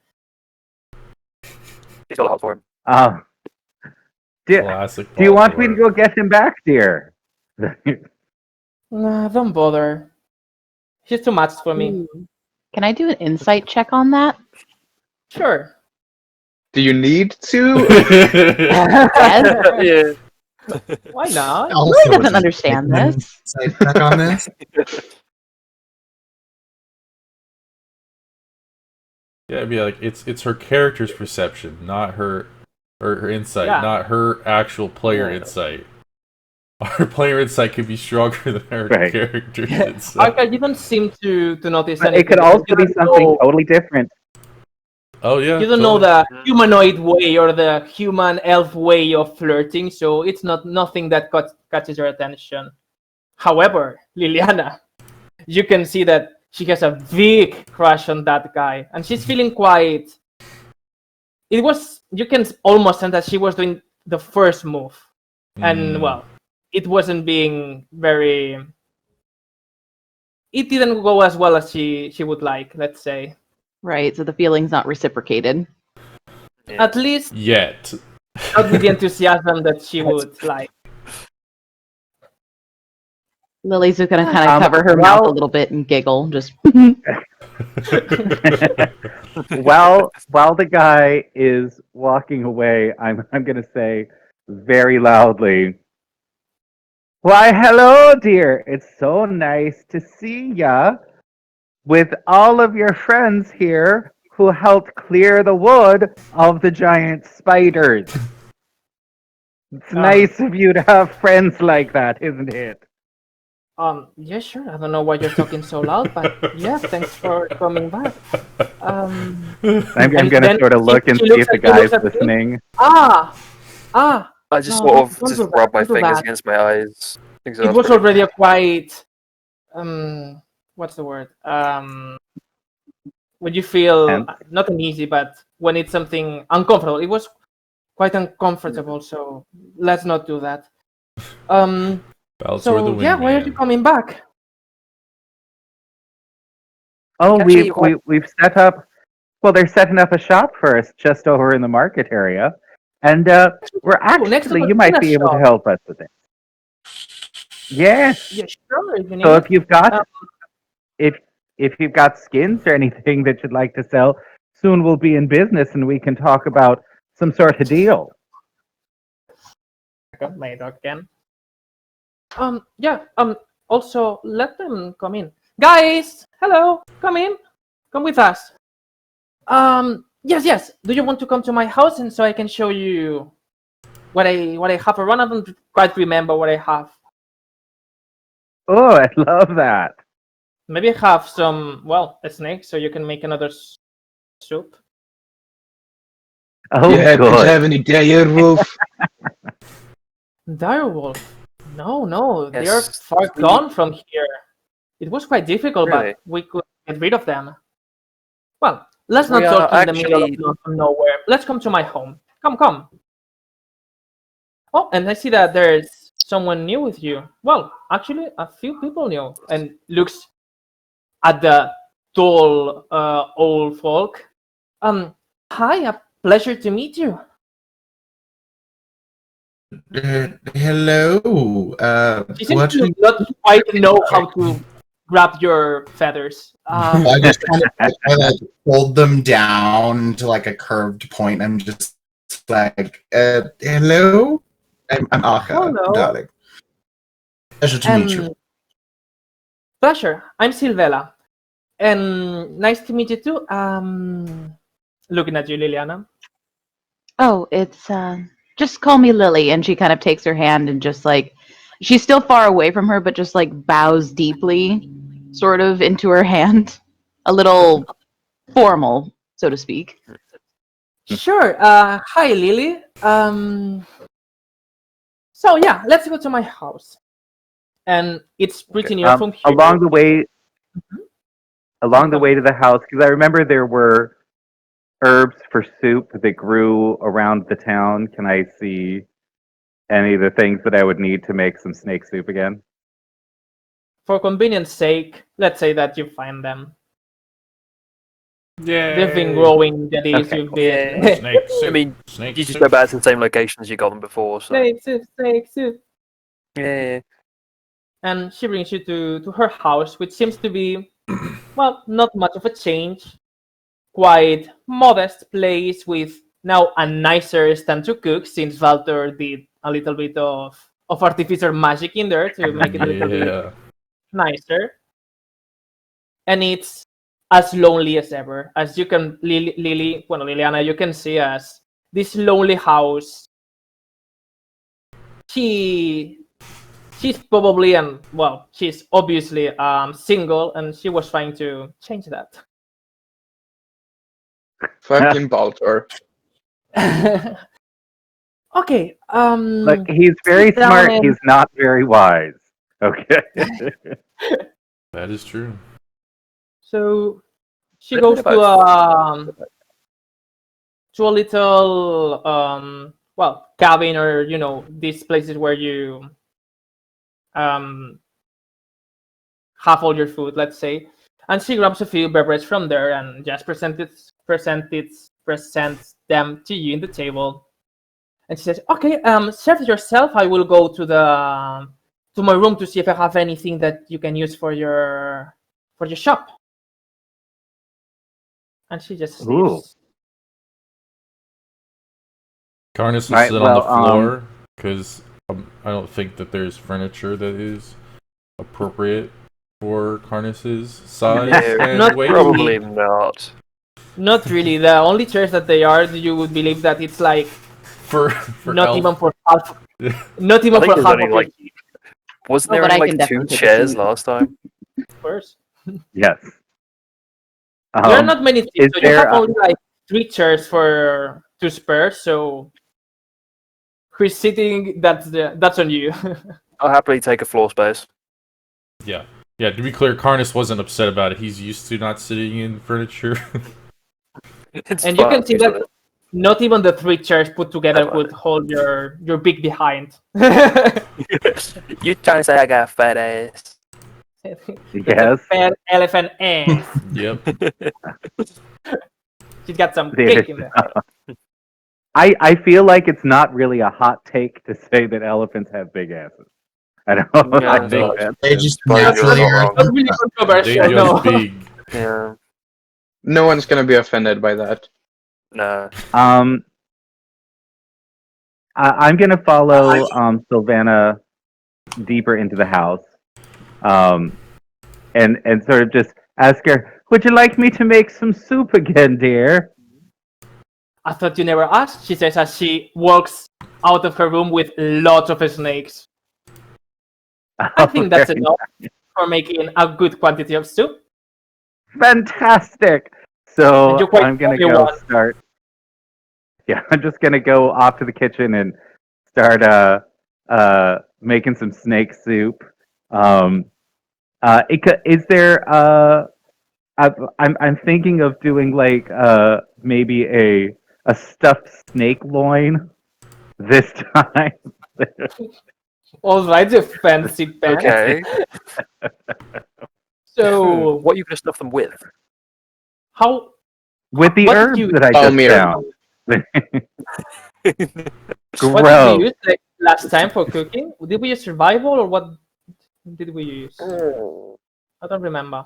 B: He's got a house for him.
D: Do
C: Classic.
D: you want me to
C: Baltimore.
D: go get him back, dear?
A: Nah, don't bother. She's too much for me.
G: Ooh. Can I do an insight check on that?
A: Sure.
F: Do you need to?
G: Yes.
B: Yeah.
A: Why not?
E: Also,
G: Lily
E: would
G: doesn't
E: you
G: understand
E: like an
G: this.
E: insight check on this?
C: Yeah, it'd be like it's her character's perception, not her or her insight,
A: Yeah.
C: not her actual player
B: Yeah.
C: insight. Our player insight could be stronger than her
D: Right.
C: character's insight.
A: Okay, you don't seem to notice
D: But
A: anything.
D: it could
A: because
D: also
A: you
D: be
A: don't
D: something
A: know-
D: totally different.
C: Oh yeah.
A: You don't know
C: totally.
A: the humanoid way or the human elf way of flirting, so it's nothing that catches your attention. However, Liliana, you can see that she has a big crush on that guy, and she's feeling quite. You can almost sense that she was doing the first move, and well, it wasn't being very. It didn't go as well as she would like, let's say.
G: Right, so the feeling's not reciprocated.
A: At least
C: Yet.
A: not with the enthusiasm that she would like.
G: Lily's just gonna kind of cover her mouth a little bit and giggle. Just
D: While the guy is walking away, I'm going to say very loudly, "Why, hello, dear. It's so nice to see ya. With all of your friends here who helped clear the wood of the giant spiders. It's nice of you to have friends like that, isn't it?"
A: Yeah, sure. I don't know why you're talking so loud, but yeah, thanks for coming back.
D: I'm
A: And
D: going to
A: then
D: sort of look and
A: she
D: see
A: looks
D: if the
A: at- she
D: guy's
A: looks at me.
D: listening.
A: Ah.
B: I just
A: No,
B: sort of
A: don't
B: just
A: do that,
B: rub my
A: don't do
B: fingers
A: that.
B: against my eyes. Things
A: It was already a quite what's the word? When you feel
D: Tense.
A: not uneasy, but when it's something uncomfortable. It was quite uncomfortable, so let's not do that.
C: Baltor the
A: So yeah, why are you
C: wingman.
A: coming back?
D: Oh,
B: Actually,
D: we've set up. Well, they're setting up a shop for us just over in the market area, and we're
A: Oh, next to
D: actually
A: the
D: you might
A: tuna
D: be able to
A: shop.
D: help us with it. Yes.
A: Yeah, sure. If you need
D: So
A: it.
D: if you've got
A: Um,
D: if you've got skins or anything that you'd like to sell, soon we'll be in business and we can talk about some sort of deal.
A: my dog can. Yeah. Also, let them come in, guys. Hello, come in. Come with us. Yes. Do you want to come to my house and so I can show you what I have around? I don't quite remember what I have.
D: Oh, I love that.
A: Maybe have some, a snake so you can make another soup.
D: Oh,
F: You happen to
D: good.
F: have any direwolf?
A: Direwolf? No, they are
B: Yes,
A: far
B: we-
A: gone from here. It was quite difficult,
B: Really?
A: but we could get rid of them. Well, let's
B: We
A: not
B: are
A: talk in the middle of
B: actually-
A: nowhere. Let's come to my home. Come. Oh, and I see that there's someone new with you. Well, actually, a few people new. And looks at the tall old folk. Hi, a pleasure to meet you.
E: Hello.
A: She seems
E: What?
A: to not quite know how to grab your feathers.
E: I just kind of like hold them down to like a curved point. I'm just like, hello. I'm Aka,
A: Hello.
E: darling. Pleasure to meet you.
A: Pleasure. I'm Silvela. And nice to meet you too. Looking at you, Liliana.
G: Oh, it's just call me Lily. And she kind of takes her hand and just like she's still far away from her, but just like bows deeply, sort of into her hand, a little formal, so to speak.
A: Sure. Hi, Lily. So yeah, let's go to my house. And it's pretty near from here.
D: Along the way,
A: Come on.
D: to the house, because I remember there were herbs for soup that grew around the town. Can I see any of the things that I would need to make some snake soup again?
A: For convenience sake, let's say that you find them.
C: Yeah.
A: They've been growing the days
D: Okay.
A: you've been.
B: Yeah.
C: Snake soup.
B: I mean,
C: snake
B: you just
C: soup.
B: go back to the same locations you got them before, so
A: Snake soup.
B: yeah.
A: And she brings you to her house, which seems to be, not much of a change. Quite modest place with now a nicer stand to cook, since Walter did a little bit of artificial magic in there to make it a little bit
C: Yeah.
A: nicer. And it's as lonely as ever. As you can, Liliana, you can see as this lonely house. She's probably she's obviously single, and she was trying to change that.
F: Fucking Baltor.
A: Okay.
D: Look, he's very
A: sit down
D: smart.
A: and-
D: He's not very wise. Okay.
C: That is true.
A: So she
B: Little
A: goes
B: bit
A: to
B: about-
A: a little cabin, or these places where you have all your food, let's say. And she grabs a few beverages from there and just presents them to you in the table. And she says, "Okay, serve yourself. I will go to my room to see if I have anything that you can use for your shop." And she just
D: Ooh.
A: leaves.
C: Carnus will
D: Right,
C: sit on
D: well,
C: the floor because I don't think that there's furniture that is appropriate for Carnus's size
B: Yeah,
C: and
A: Not
C: weight.
B: probably not.
A: Not really. The only chairs that they are, you would believe that it's like
C: For
A: not
C: elf-
A: even for half. Not
B: I
A: even
B: think
A: for
B: there's
A: half
B: only
A: of
B: like
A: your
B: wasn't
G: Oh,
B: there
G: but
B: only
G: I can
B: like two
G: definitely take a
B: chairs
G: seat.
B: last time?
A: first.
D: Yes.
A: There are not many seats,
D: is
A: so you
D: there
A: have only like 3 chairs for 2 spares. So who's sitting? That's on you.
B: I'll happily take a floor space.
C: Yeah. Yeah, to be clear, Carnus wasn't upset about it. He's used to not sitting in furniture.
B: It's
A: And you can
B: fine,
A: see
B: isn't
A: that not even the 3 chairs put together would hold your big behind.
B: it? You trying to say I got a fat ass?
D: Yes.
A: Fat elephant ass.
C: Yep.
A: She's got some
D: There
A: cake
D: is-
A: in there.
D: I feel like it's not really a hot take to say that elephants have big asses. I don't know.
B: Yeah,
D: I think
B: no.
D: that
E: They just
B: Probably
E: naturally
B: not
E: are.
B: wrong.
A: Not really
C: They
A: controversial,
C: just
A: no.
C: big.
B: Yeah.
F: No one's gonna be offended by that.
B: No.
D: I'm gonna follow Sylvana deeper into the house, and sort of just ask her, "Would you like me to make some soup again, dear?"
A: I thought you never asked, she says as she walks out of her room with lots of snakes. I think that's enough for making a good quantity of soup.
D: Fantastic.
A: And
D: So
A: you're quite
D: I'm gonna
A: you
D: go
A: want.
D: start. Yeah, I'm just gonna go off to the kitchen and start making some snake soup. Um, is there I'm thinking of doing like maybe a stuffed snake loin this time.
A: All right, you fancy pants.
B: Okay.
A: So,
B: What are you going to stuff them with?
A: how?
D: With the
A: What did
D: herbs
A: you?
D: that I just
F: Palmyra.
D: found.
A: What did you
D: Gross.
A: use like last time for cooking? Did we use survival or what did we use? I don't remember.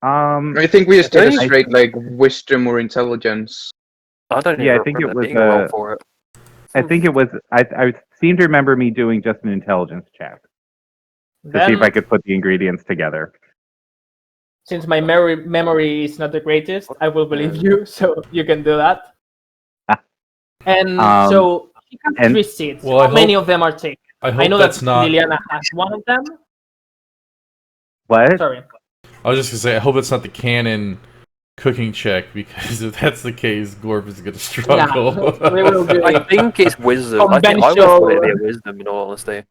F: I think we just did a
B: think-
F: straight like wisdom or intelligence.
B: I don't even
D: Yeah, I think it
B: remember
D: was
B: being a roll for it.
D: I think it was. I seem to remember me doing just an intelligence check to see if I
A: Then,
D: could put the ingredients together.
A: since my memory is not the greatest, I will believe you. So you can do that. And so she has
D: and-
A: 3 seeds.
C: Well, I
A: How many
C: hope-
A: of them are taken?
C: I
A: I
C: hope
A: know
C: that's
A: that
C: not.
A: Liliana has one of them.
D: What?
A: Sorry.
C: I was just gonna say, I hope it's not the canon cooking check, because if that's the case, Gorb is gonna struggle.
A: we will do
B: I
A: it.
B: think it's wisdom. I think I would put it
A: Conventional-
B: in wisdom, in all honesty.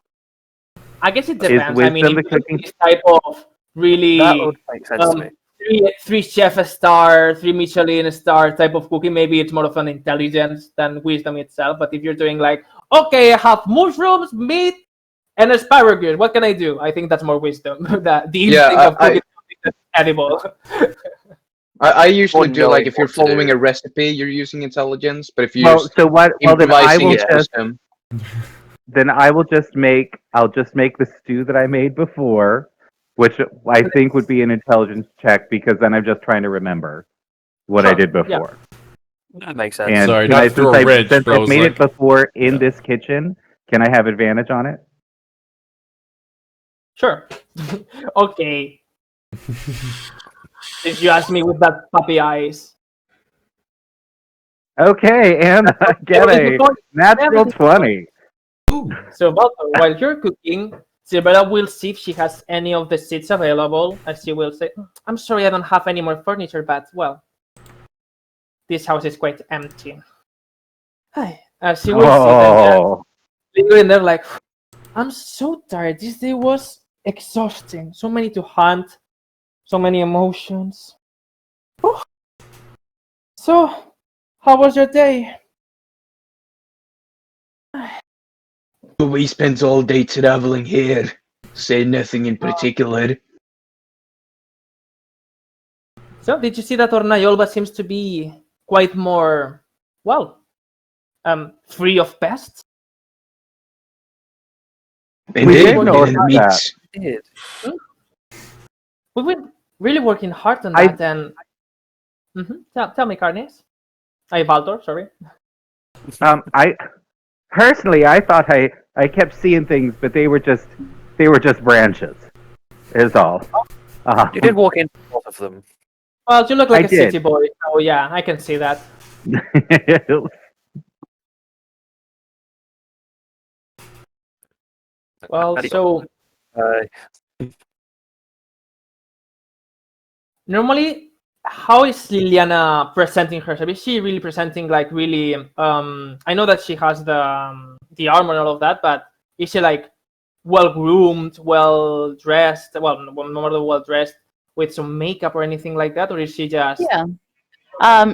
A: I guess it depends. I mean,
D: wisdom
A: if
D: the
A: you do
D: cooking-
A: this type of really
B: That would make sense to me.
A: three chef star, 3 Michelin star type of cooking, maybe it's more of an intelligence than wisdom itself. But if you're doing like, okay, I have mushrooms, meat, and asparagus, what can I do? I think that's more wisdom. The instinct of cooking something that's edible.
F: I usually
B: Or
F: do like
B: knowing
F: if you're
B: what to do.
F: following a recipe, you're using intelligence. But if you're
D: Well, so what? Well, then I
F: improvising,
D: will
F: it's
D: just.
F: wisdom.
D: Then I will just make. I'll just make the stew that I made before, which I think would be an intelligence check because then I'm just trying to remember what I
A: Sure,
D: did
A: yeah.
D: before.
B: That makes sense.
D: And
C: Sorry,
D: can
C: not
D: I,
C: to throw
D: since
C: a wrench,
D: since
C: but I
D: I've
C: was
D: made it
C: like-
D: before in
C: Yeah.
D: this kitchen, can I have advantage on it?
A: Sure. Okay. Did you ask me with that puppy eyes?
D: Okay, and I get a natural 20.
A: So, Balto, while you're cooking, Silvera will see if she has any of the seats available, and she will say, I'm sorry, I don't have any more furniture, but, well, this house is quite empty. She will sit and
D: Oh,
A: linger in there like, I'm so tired. This day was exhausting. So many to hunt, so many emotions. Oh. So, how was your day?
F: We spent all day traveling here. Say nothing in particular.
A: So, did you see that Ornayolba seems to be quite more, well, free of pests?
F: And
D: We
F: they
D: did
F: were
D: know
F: getting
D: about
F: meats.
B: Did.
A: We've been really working hard on
D: I-
A: that, and tell me, Carnes. Baltor, sorry.
D: I personally, I thought I kept seeing things, but they were just branches. Is all.
B: You did walk into a lot of them.
A: Well, you look like
D: I
A: a
D: did.
A: city boy, so yeah, I can see that. Well,
B: How do you-
A: so normally, how is Liliana presenting herself? Is she really presenting like really? I know that she has the armor and all of that, but is she like well groomed, well dressed? Well, not well dressed with some makeup or anything like that, or is she just?
G: Yeah.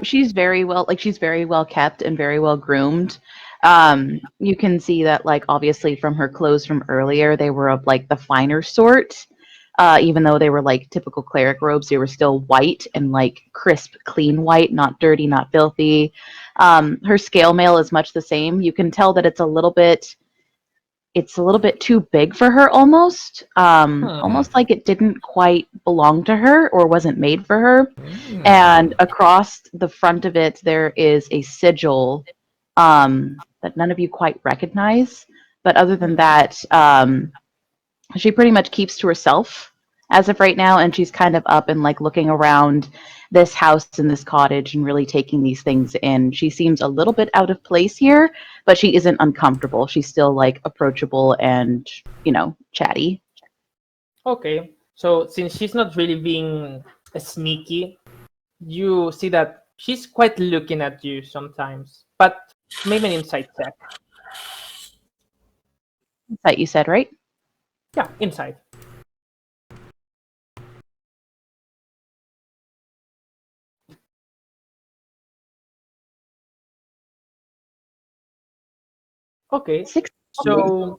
G: She's very well kept and very well groomed. You can see that, like, obviously from her clothes from earlier, they were of like the finer sort. Even though they were like typical cleric robes, they were still white and like crisp, clean white, not dirty, not filthy. Her scale mail is much the same. You can tell that it's a little bit too big for her almost. Almost like it didn't quite belong to her or wasn't made for her. And across the front of it, there is a sigil that none of you quite recognize. But other than that, she pretty much keeps to herself. as of right now, and she's kind of up and like looking around this house and this cottage and really taking these things in. She seems a little bit out of place here, but she isn't uncomfortable. She's still like approachable and, chatty.
A: Okay, so since she's not really being sneaky, you see that she's quite looking at you sometimes. But maybe an insight check.
G: That you said, right?
A: Yeah, insight. Okay,
G: 6.
A: so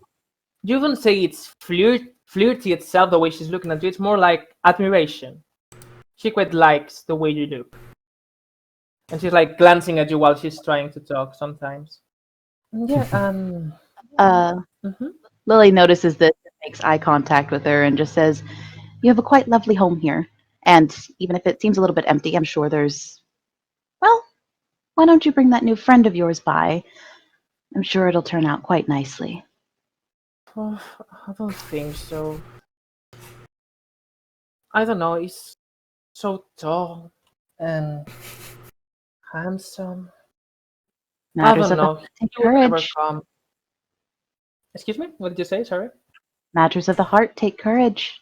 A: you don't say it's flirty itself the way she's looking at you. It's more like admiration. She quite likes the way you look, and she's like glancing at you while she's trying to talk sometimes. Yeah. Mhm.
G: Lily notices this, makes eye contact with her, and just says, "You have a quite lovely home here. And even if it seems a little bit empty, I'm sure there's. Well, why don't you bring that new friend of yours by? I'm sure it'll turn out quite nicely."
A: Oh, I don't think so. I don't know. He's so tall and handsome. I
G: Matters
A: don't
G: of the
A: know.
G: heart take
A: He will never
G: courage.
A: come. Excuse me? What did you say? Sorry.
G: Matters of the heart take courage.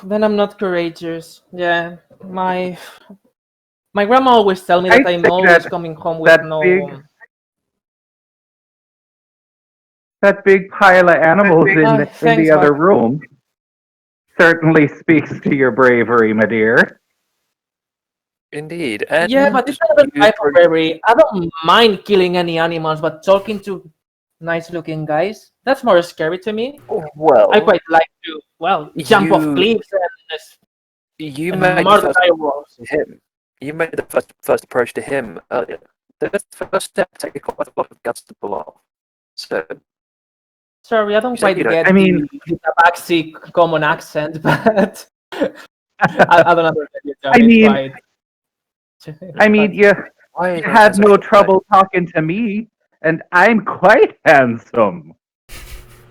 A: Then I'm not courageous. Yeah, my grandma always tell me
D: I
A: that I'm
D: think
A: always
D: that
A: coming home with
D: that
A: no.
D: That big pile of animals in
A: Thanks,
D: the other
A: Mark.
D: room certainly speaks to your bravery, my dear.
B: Indeed. And
A: Yeah, but it's not a
B: you
A: type of bravery. I don't mind killing any animals, but talking to nice-looking guys, that's more scary to me.
B: well,
A: I quite like to, jump off
B: you-
A: cliffs
B: you
A: and
B: made the
A: murder
B: first
A: direwolves.
B: to him. You made the first approach to him earlier. That's the first step. Take quite a lot of guts to pull off. So
A: Sorry, I don't
B: You said
A: quite
B: you don't-
A: get
D: I mean-
A: the Tabaxi common accent, but I don't understand you, John.
D: I
A: It's
D: mean-
A: quite.
D: I mean, you
B: why
D: you had no trouble talking to me, and I'm quite handsome.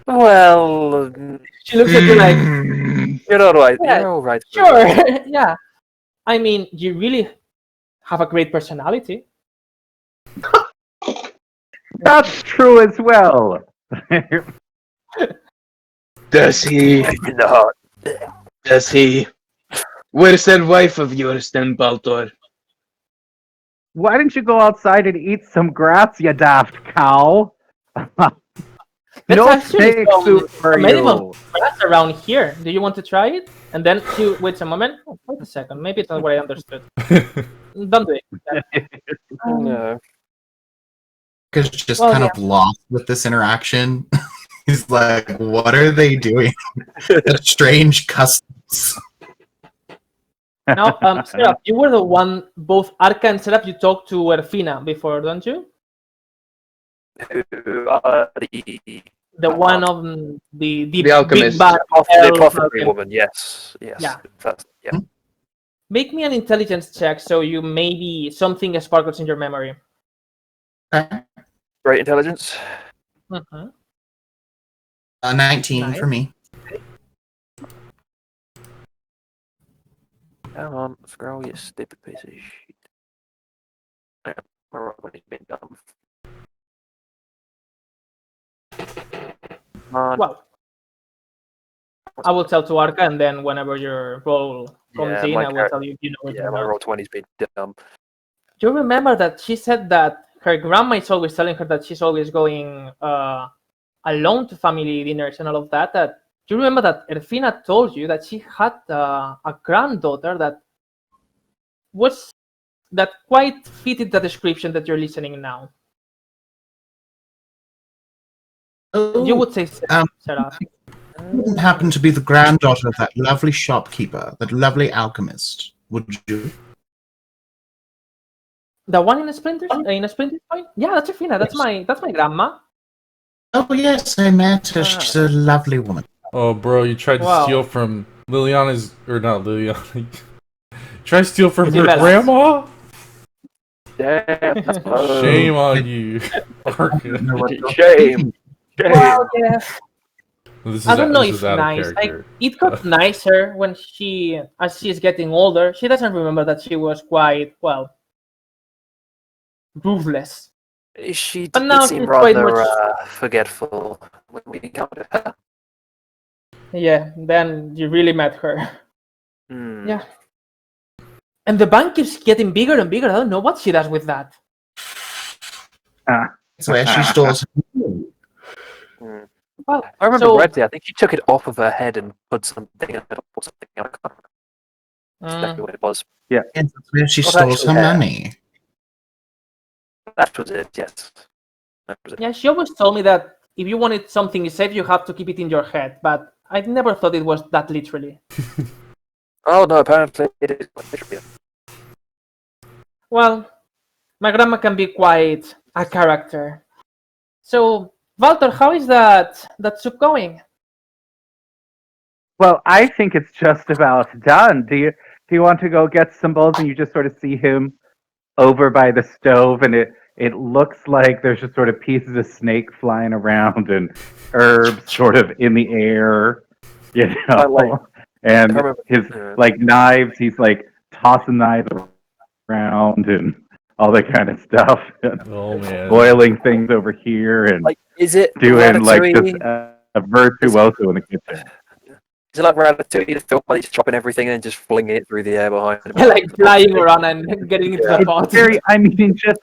B: Well,
A: She looks at you like,
B: you're all right.
A: Yeah,
B: You're all right.
A: sure, yeah. I mean, you really have a great personality.
D: That's true as well.
F: Does he?
B: In the heart.
F: Does he? Where's that wife of yours then, Baltor?
D: Why don't you go outside and eat some grass, you daft cow?
A: There's
D: No
A: actually
D: snake
A: some
D: soup for
A: animal
D: you.
A: grass around here. Do you want to try it? And then she waits a moment. Oh, wait a second. Maybe it's not what I understood. Don't do it.
B: No.
E: Is just
A: Well,
E: kind
A: yeah.
E: of lost with this interaction. He's like, what are they doing? Such strange customs.
A: Now, Seraph, you were the one, both Arca and Seraph, you talked to Erfina before, don't you? The one of the
F: The alchemist.
A: big bad
B: The
A: elf
B: apothecary
A: alchemist.
B: woman, yes.
A: Yeah.
B: That's, yeah.
A: Make me an intelligence check so you maybe something sparkles in your memory.
B: Great intelligence.
A: Mhm.
E: 19
A: Nice.
E: for me.
B: Come on, scroll, you stupid piece of shit. Yeah, my roll has been dumb. Come on.
A: Well, I will tell to Arca, and then whenever your roll comes
B: Yeah,
A: in,
B: my
A: I will
B: char-
A: tell you if you know it
B: Yeah,
A: or
B: my
A: not.
B: roll 20's been dumb.
A: You remember that she said that her grandma is always telling her that she's always going alone to family dinners and all of that. That do you remember that Erfina told you that she had a granddaughter that quite fitted the description that you're listening now.
E: Oh,
A: You would say Sarah.
E: wouldn't happen to be the granddaughter of that lovely shopkeeper, that lovely alchemist, would you?
A: The one in a Splinter Point? Yeah, that's Erfina. That's my grandma.
E: Oh, yes, I met her. She's a lovely woman.
C: Oh, bro, you tried to
A: Wow.
C: steal from Liliana's, or not Liliana. Try to steal from her
A: Isabella's.
C: grandma?
B: Damn, that's
C: Shame on you. Arca.
E: No, what you're
B: Shame.
E: thinking.
A: Well, yes.
C: This is
A: I don't know
C: this
A: if
C: is out of
A: nice.
C: character.
A: It got nicer when as she's getting older. She doesn't remember that she was quite, well, ruthless.
B: She
A: But
B: did
A: now
B: seem
A: she's quite
B: rather
A: much.
B: forgetful when we encountered her.
A: Yeah, then you really met her.
B: Hmm.
A: Yeah. And the bank keeps getting bigger and bigger. I don't know what she does with that.
E: That's where she stores.
B: Hmm.
A: Well,
B: I remember
A: so,
B: correctly. I think she took it off of her head and put something on it or something. I can't remember exactly what it was.
E: Yes, that's where she
B: Not
E: stores
B: actually
E: her
B: hair.
E: money.
B: That was it. Yes. That was it.
A: yeah, she always told me that if you wanted something safe, you have to keep it in your head. But I never thought it was that literally.
B: Oh no! Apparently it is. Literally.
A: Well, my grandma can be quite a character. So, Walter, how is that soup going?
D: Well, I think it's just about done. Do you want to go get some bowls and you just sort of see him over by the stove and it looks like there's just sort of pieces of snake flying around and herbs sort of in the air, you
B: I like-
D: know. And
B: I remember-
D: his
B: yeah.
D: like knives, he's like tossing knives around and all that kind of stuff.
C: Oh man.
D: Boiling things over here and
B: Like, is it
D: doing like
B: Ratatouille?
D: just a virtuoso in the kitchen.
B: Is it like Ratatouille, the film where he's chopping everything and just flinging it through the air behind him?
A: Like flying around and getting into the pot.
D: It's very. I mean, just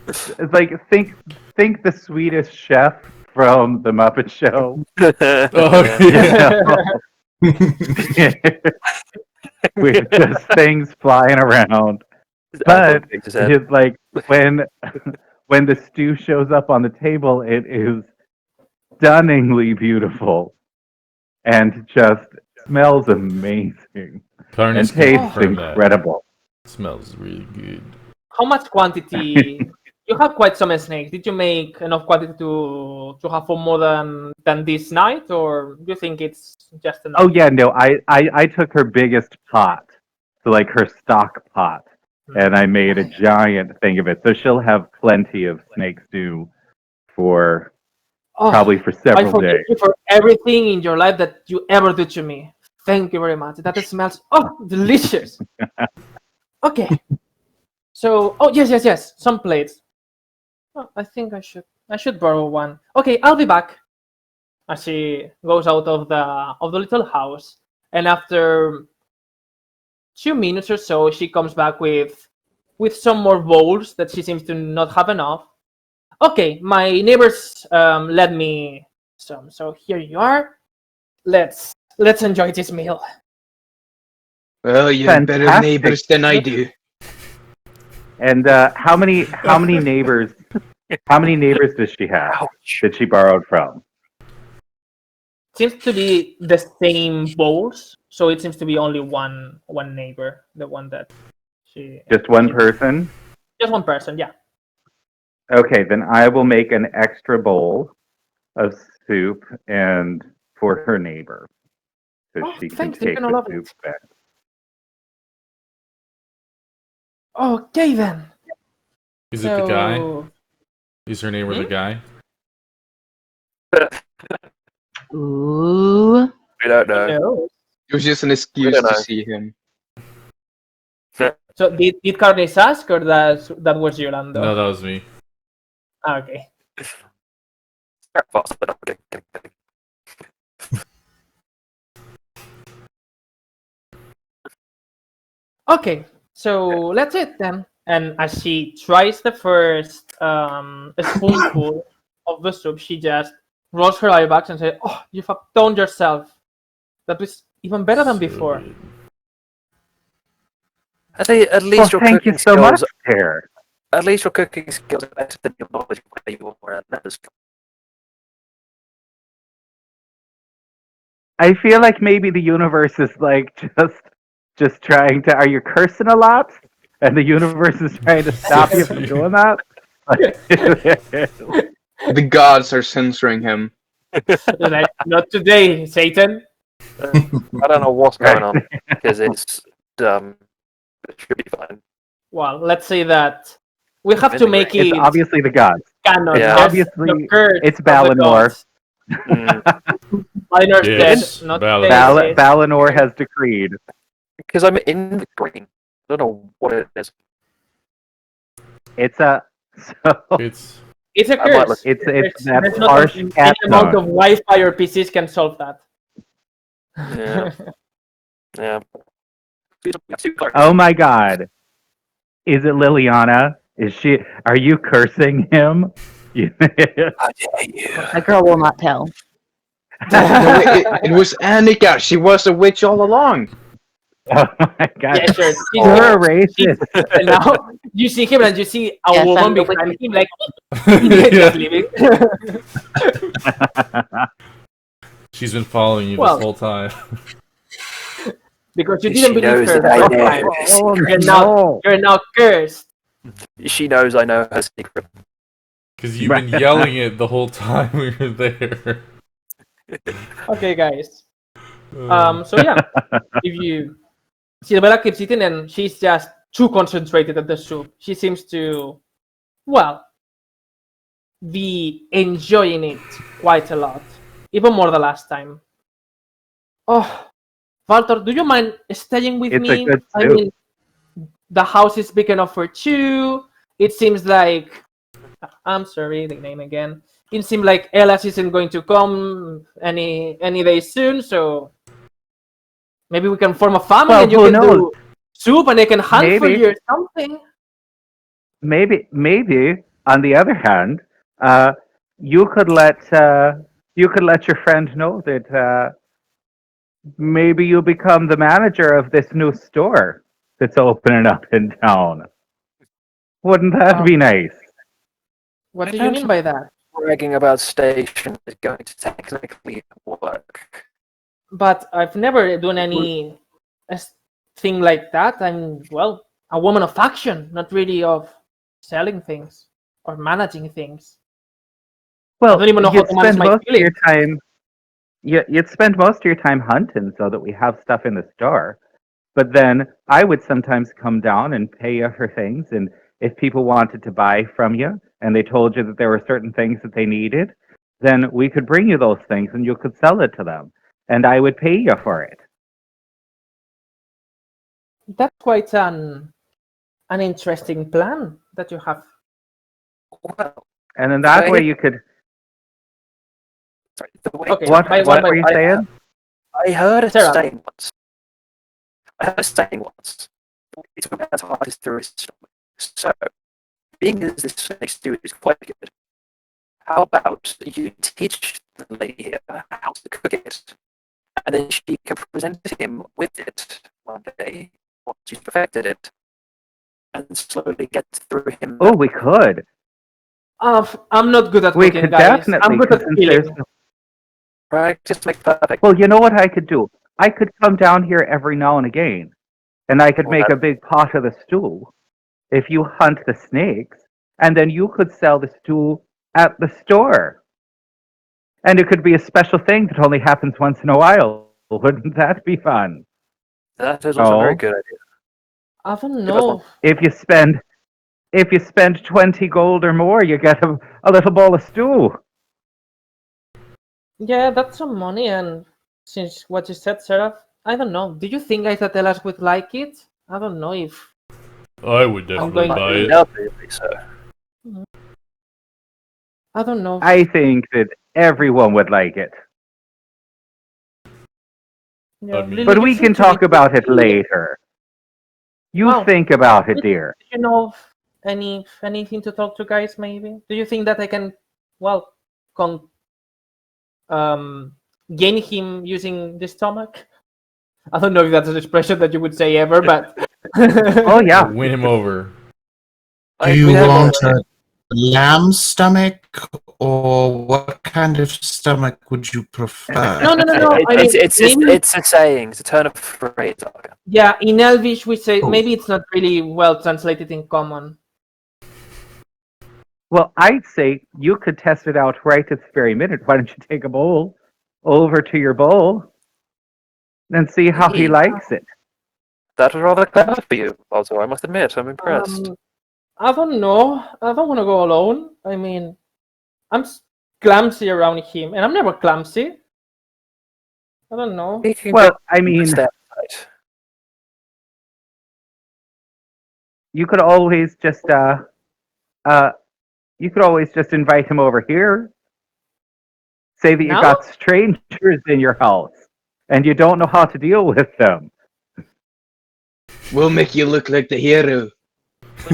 D: it's like think the Swedish chef from the Muppet Show.
C: Oh,
D: You
C: yeah.
D: know? With just things flying around. But it's like when the stew shows up on the table, it is stunningly beautiful and just smells amazing
C: Karn
D: and
C: is
D: tastes
C: confirmed that.
D: incredible.
C: Smells really good.
A: How much quantity? You have quite some snakes. Did you make enough quantity to have for more than this night, or do you think it's just enough?
D: Oh yeah, no, I took her biggest pot, so like her stock pot, and I made a giant thing of it. So she'll have plenty of snake stew for
A: Oh,
D: probably for
A: I
D: several
A: forgive
D: days.
A: you for everything in your life that you ever do to me. Thank you very much. That smells delicious. Okay. So yes. Some plates. Oh, I think I should borrow one. Okay, I'll be back. As she goes out of the little house, and after 2 minutes or so, she comes back with some more bowls that she seems to not have enough. Okay, my neighbors led me some, so here you are. Let's enjoy this meal.
F: Well, you have better
D: Fantastic.
F: neighbors than I do.
D: And how many neighbors? How many neighbors does she have
B: Ouch.
D: that she borrowed from?
A: Seems to be the same bowls, so it seems to be only one neighbor, the one that she.
D: Just one person?
A: Just one person, yeah.
D: Okay, then I will make an extra bowl of soup and for her neighbor, so
A: Oh,
D: she can
A: thanks, you're
D: take
A: gonna
D: the
A: love
D: soup
A: it.
D: back.
A: Okay then.
C: Is it the guy?
A: So-
C: Is her neighbor the guy?
G: Ooh.
B: We don't know.
A: No.
F: It was just an excuse
B: don't
F: to
B: know.
F: see him.
A: So did Carnes ask, or that was Yolando?
C: No, that was me.
A: Okay. Okay, so that's it then. And as she tries the first spoonful of the soup, she just rolls her eye back and says, "Oh, you've outdone yourself. That was even better than
C: So
A: before."
C: good.
B: At least
D: Well,
B: your
D: thank
B: cooking
D: you so
B: skills.
D: much, Pear.
B: At least your cooking skills are better than your knowledge of where you were at that.
D: I feel like maybe the universe is like just trying to. Are you cursing a lot? And the universe is trying to stop you from doing that.
F: The gods are censoring him.
A: Like, not today, Satan.
B: I don't know what's going on because it's it should be fine.
A: Well, let's say that we have to make
D: It's
A: it
D: obviously the gods.
A: canon.
B: Yeah.
A: There's
D: Obviously,
A: the curse
D: it's
A: of the
D: Balinor.
A: gods. Minor's
C: Yes,
A: dead. Not
C: Valinor.
A: Daisy.
D: Valinor has decreed.
B: Because I'm in the green. I don't know what it is.
D: It's a so
C: It's
A: It's a
B: I might
A: curse.
D: it's
A: There's,
D: that
A: there's not
D: harsh
A: any
D: cat
A: amount
D: tone.
A: of Wi-Fi or PCs can solve that.
B: Yeah. Yeah.
D: Oh my god. Is it Liliana? Is she are you cursing him?
B: How dare you?
G: The girl will not tell.
F: No, it was Annika. She was a witch all along.
D: Oh my god.
A: Yeah, sure.
D: You're a racist.
A: And now you see him and you see a
G: Yes,
A: woman
G: I'm the
A: behind him, like
C: Yeah.
A: just leaving.
C: She's been following you
A: Well,
C: this whole time.
A: because you
B: She
A: didn't believe
B: knows
A: her
B: that I
A: the first
B: know
A: time.
B: her secret.
A: You're now cursed.
B: She knows I know her secret.
C: Because you've been yelling it the whole time we were there.
A: Okay, guys. So yeah, if you Silvera keeps eating and she's just too concentrated at the soup. She seems to, well, be enjoying it quite a lot, even more the last time. Oh, Walter, do you mind staying with
D: It's a
A: me?
D: good
A: I
D: soup.
A: mean, the house is big enough for two. It seems like, I'm sorry, the name again. It seems like Elas isn't going to come any day soon, so maybe we can form a family
D: Well,
A: and you
D: who
A: can
D: knows?
A: do soup and I can hunt for
D: Maybe.
A: you or something.
D: Maybe on the other hand, you could let your friend know that maybe you become the manager of this new store that's opening up in town. Wouldn't that be nice?
A: What do you mean by that?
B: Bragging about station is going to technically work.
A: But I've never done any thing like that. I'm, well, a woman of action, not really of selling things or managing things.
D: Well,
A: I don't even know how
D: you'd
A: to manage
D: spend
A: my
D: most of your
A: feelings.
D: time. You'd spend most of your time hunting so that we have stuff in the store. But then I would sometimes come down and pay you for things. And if people wanted to buy from you and they told you that there were certain things that they needed, then we could bring you those things and you could sell it to them. And I would pay you for it.
A: That's quite an interesting plan that you have.
B: Well,
D: And in that
B: Okay.
D: way you could.
B: sorry, the way
A: Okay,
D: What,
A: by
D: what
A: one
D: were you
A: by
D: saying?
B: I heard a
A: Sarah.
B: saying once. It's about artists through his stomach. So, being as this snake stew is quite good, how about you teach the lady here how to cook it, and then she can present him with it one day once she's perfected it, and slowly get through him.
D: Oh, we could.
A: I'm not good at
D: We
A: cooking,
D: could
A: guys.
D: definitely.
A: I'm good
D: 'cause
A: at
D: since
A: killing.
D: there's-
B: Practice makes perfect.
D: Well, you know what I could do? I could come down here every now and again, and I could
B: Well,
D: make
B: that-
D: a big pot of the stew if you hunt the snakes, and then you could sell the stew at the store. And it could be a special thing that only happens once in a while. Wouldn't that be fun?
B: That is also a very
D: Oh.
B: good idea.
A: I don't
B: Give us
A: know.
D: If you spend 20 gold or more, you get a little bowl of stew.
A: Yeah, that's some money, and since what you said, Seraph, I don't know. Do you think guys that Elas would like it? I don't know if
C: I would
A: I'm
C: definitely
A: going
C: buy
A: to.
C: it.
B: Undoubtedly so.
A: I don't know.
D: I think that everyone would like it.
A: Yeah,
C: I mean-
A: Lily,
D: But
A: you
D: we
A: seem
D: can
A: to
D: talk
A: be
D: about it
A: pretty-
D: later. You
A: Well,
D: think about it, dear.
A: Do you know of anything to talk to, guys? Maybe. Do you think that I can, well, gain him using the stomach? I don't know if that's an expression that you would say ever, but
D: Oh yeah.
C: Win him over.
E: Do you want a lamb stomach, or what kind of stomach would you prefer?
A: No. I mean,
B: It's
A: maybe-
B: a saying. It's a turn of phrase.
A: yeah, in Elvish we say
E: Oh.
A: maybe it's not really well translated in common.
D: Well, I'd say you could test it out right this very minute. Why don't you take a bowl over to your bowl and see how he
B: Yeah.
D: likes it?
B: That was rather clever for you, also. I must admit, I'm impressed.
A: I don't know. I don't want to go alone. I mean, I'm clumsy around him, and I'm never clumsy. I don't know.
D: Well, I mean,
B: Step right.
D: you could always just invite him over here. Say that you
A: Now?
D: got strangers in your house and you don't know how to deal with them.
F: We'll make you look like the hero.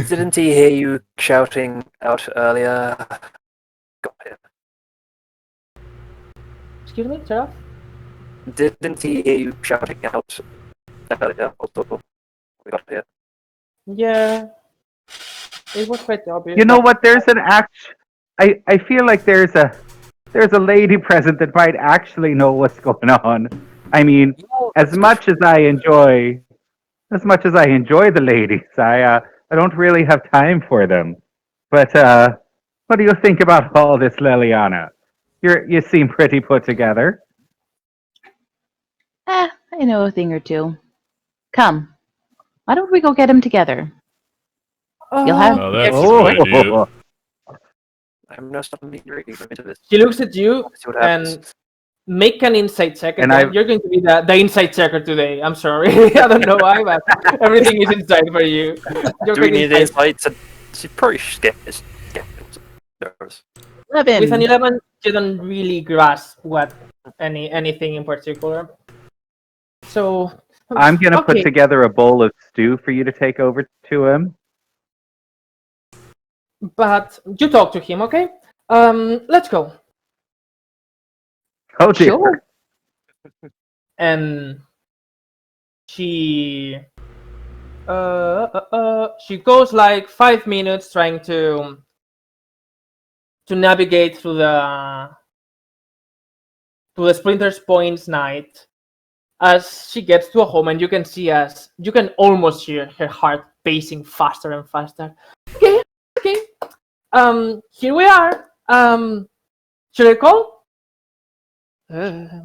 B: Didn't he hear you shouting out earlier? Got here.
A: Excuse me, Seraph?
B: Didn't he hear you shouting out earlier? Also, we got here.
A: Yeah. It was quite obvious.
D: You know
A: but-
D: what? There's an I feel like there's a lady present that might actually know what's going on. I mean, as much as I enjoy the ladies, I don't really have time for them. But what do you think about all this, Liliana? You seem pretty put together.
G: I know a thing or two. Come, why don't we go get him together? You'll have.
C: Oh, that's a
D: Oh,
C: good idea.
B: I'm not stopping you into this.
A: He looks at you
B: Let's see what happens.
A: and make an insight check.
D: And
A: Again. You're going to be the insight checker today. I'm sorry. I don't know why, but everything is inside for you. You're
B: Do we
A: going
B: need
A: inside.
B: insight? She probably get nervous.
G: 11.
A: With an 11, you don't really grasp what anything in particular. So
D: I'm gonna
A: okay.
D: put together a bowl of stew for you to take over to him.
A: But you talk to him, okay? Let's go.
D: Oh dear.
G: Sure.
A: And she goes like 5 minutes trying to navigate through the Splinter's Point's night. As she gets to a home, and you can almost hear her heart pacing faster and faster. Okay. Here we are. Should I call? Yeah.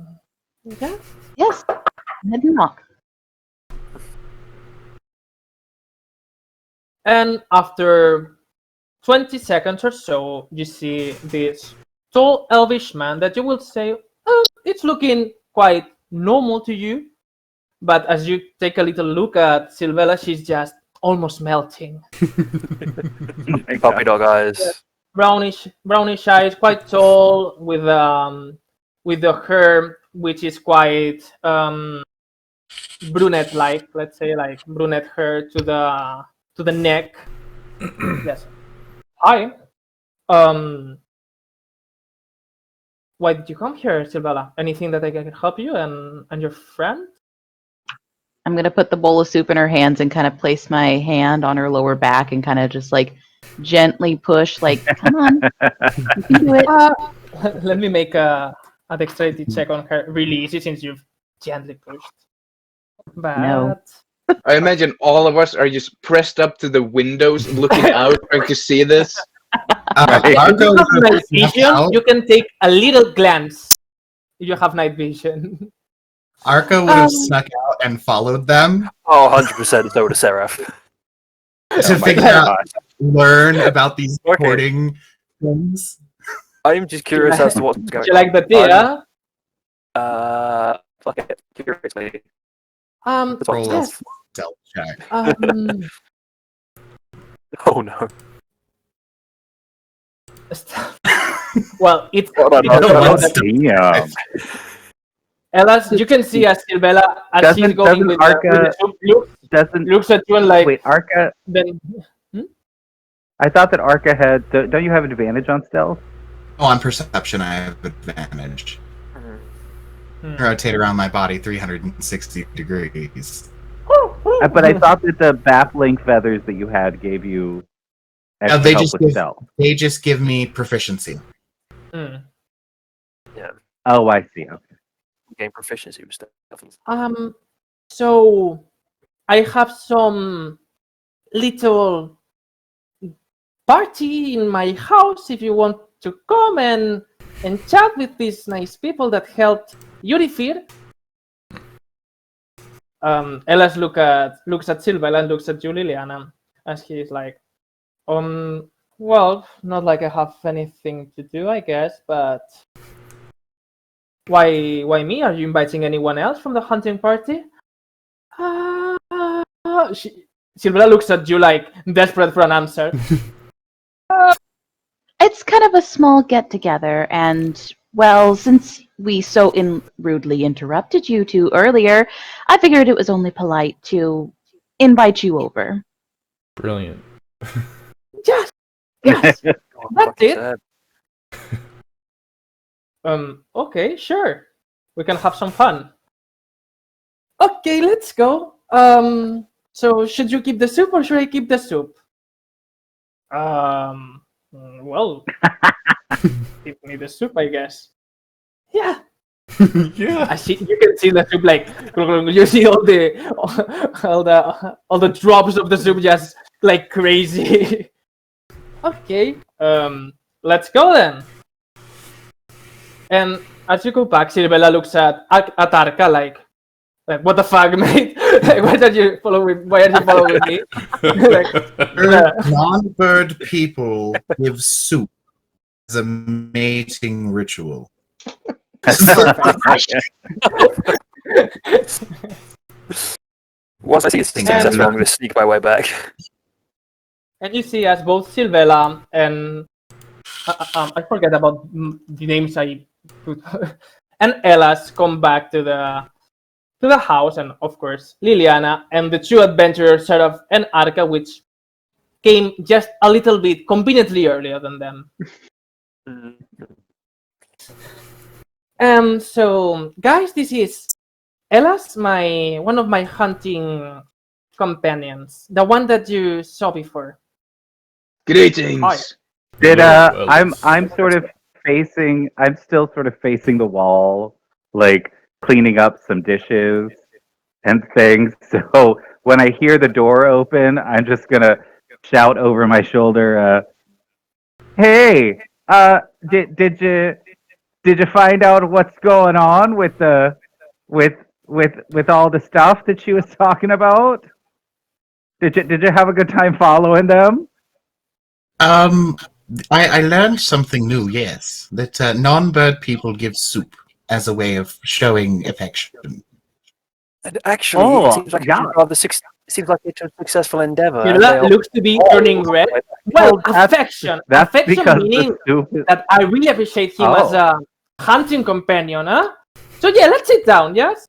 G: Yes. Head and knock.
A: And after 20 seconds or so, you see this tall elvish man that you will say, it's looking quite normal to you. But as you take a little look at Silvella, she's just almost melting.
B: Puppy dog eyes.
A: Brownish eyes, quite tall, with the hair which is quite brunette-like, let's say, like brunette hair to the neck. Yes. Hi. Why did you come here, Silvella? Anything that I can help you and your friend?
G: I'm going to put the bowl of soup in her hands and kind of place my hand on her lower back and kind of just like gently push, like, come on, you can do it.
A: Let me make a dexterity check on her. Really easy since you've gently pushed. But
G: No.
F: I imagine all of us are just pressed up to the windows, looking out, trying to see this.
A: if you
E: Argo
A: have night
E: was snuck
A: vision,
E: out.
A: you can take a little glance. You have night vision.
E: Arca would have snuck out and followed them
B: Oh, 100% so to Seraph.
E: to
C: my
E: figure
A: God.
E: out, learn about these
B: Okay.
E: hoarding things.
B: I'm just curious as to what's going
A: Do you like the tea, huh?
B: Fuck it. Curious, maybe. That's what
E: Roll a
A: Yes.
E: stealth check.
B: Oh no.
A: Well, it's
B: Hold on,
A: because
B: hold on,
A: of
B: hold on.
A: the-
D: Damn.
A: Elas, you can see as Silvella, as she's
D: Doesn't
A: going with
D: Arca-
A: the soup,
D: Doesn't
A: looks at you and like,
D: wait, Arca?
A: then
D: I thought that Arca had. Don't you have advantage on stealth?
E: Oh, on perception, I have advantage.
B: Mhm.
E: Rotate around my body 360 degrees.
D: But I thought that the baffling feathers that you had gave you extra
E: they
D: help
E: just
D: with
E: give-
D: stealth.
E: They just give me proficiency.
A: Hmm.
D: Oh, I see. Okay.
B: Game proficiency with stuff.
A: So I have some little party in my house if you want to come and chat with these nice people that helped Yurifir. Elas looks at Silvella and looks at you, Liliana, as he's like, Well, not like I have anything to do, I guess, but why me? Are you inviting anyone else from the hunting party? Uh, Silvera looks at you like desperate for an answer.
G: It's kind of a small get together, and well, since we so rudely interrupted you two earlier, I figured it was only polite to invite you over.
C: Brilliant.
A: Yes, yes,
B: Go on,
A: that's
B: fucking
A: it.
B: sad.
A: Okay, sure. We can have some fun. Okay, let's go. So should you keep the soup or should I keep the soup? Well, give me the soup, I guess. Yeah.
C: Yeah.
A: I see. You can see the soup like you see all the drops of the soup just like crazy. Okay. Let's go then. And as you go back, Silvella looks at Arca like what the fuck, mate? Like, why are you following me? Like,
E: Non-bird people give soup as a mating ritual.
B: Once I see it's successful, I'm going to sneak my way back.
A: and you see as both Silvella and I forget about the names I put, and Elas come back to the house, and of course Liliana and the two adventurers set off and Arca, which came just a little bit conveniently earlier than them. So guys, this is Elas, one of my hunting companions, the one that you saw before.
F: Greetings.
A: Hi.
D: Did
C: Well,
D: I'm
C: it's-
D: still sort of facing the wall, like cleaning up some dishes and things. So when I hear the door open, I'm just gonna shout over my shoulder, "Hey, did you find out what's going on with the with all the stuff that she was talking about? Did you have a good time following them?"
E: I learned something new. Yes, that non-bird people give soup as a way of showing affection.
B: And actually,
D: Oh,
B: it seems like
D: yeah.
B: it seems like it's a successful endeavor. and
A: Silvella
B: they
A: looks to be
B: all-
A: turning red. Well,
D: Well,
A: affection.
D: That's
A: Affection
D: because
A: meaning
D: the soup is.
A: that I really appreciate him
D: Oh.
A: as a hunting companion, huh? So yeah, let's sit down, yes?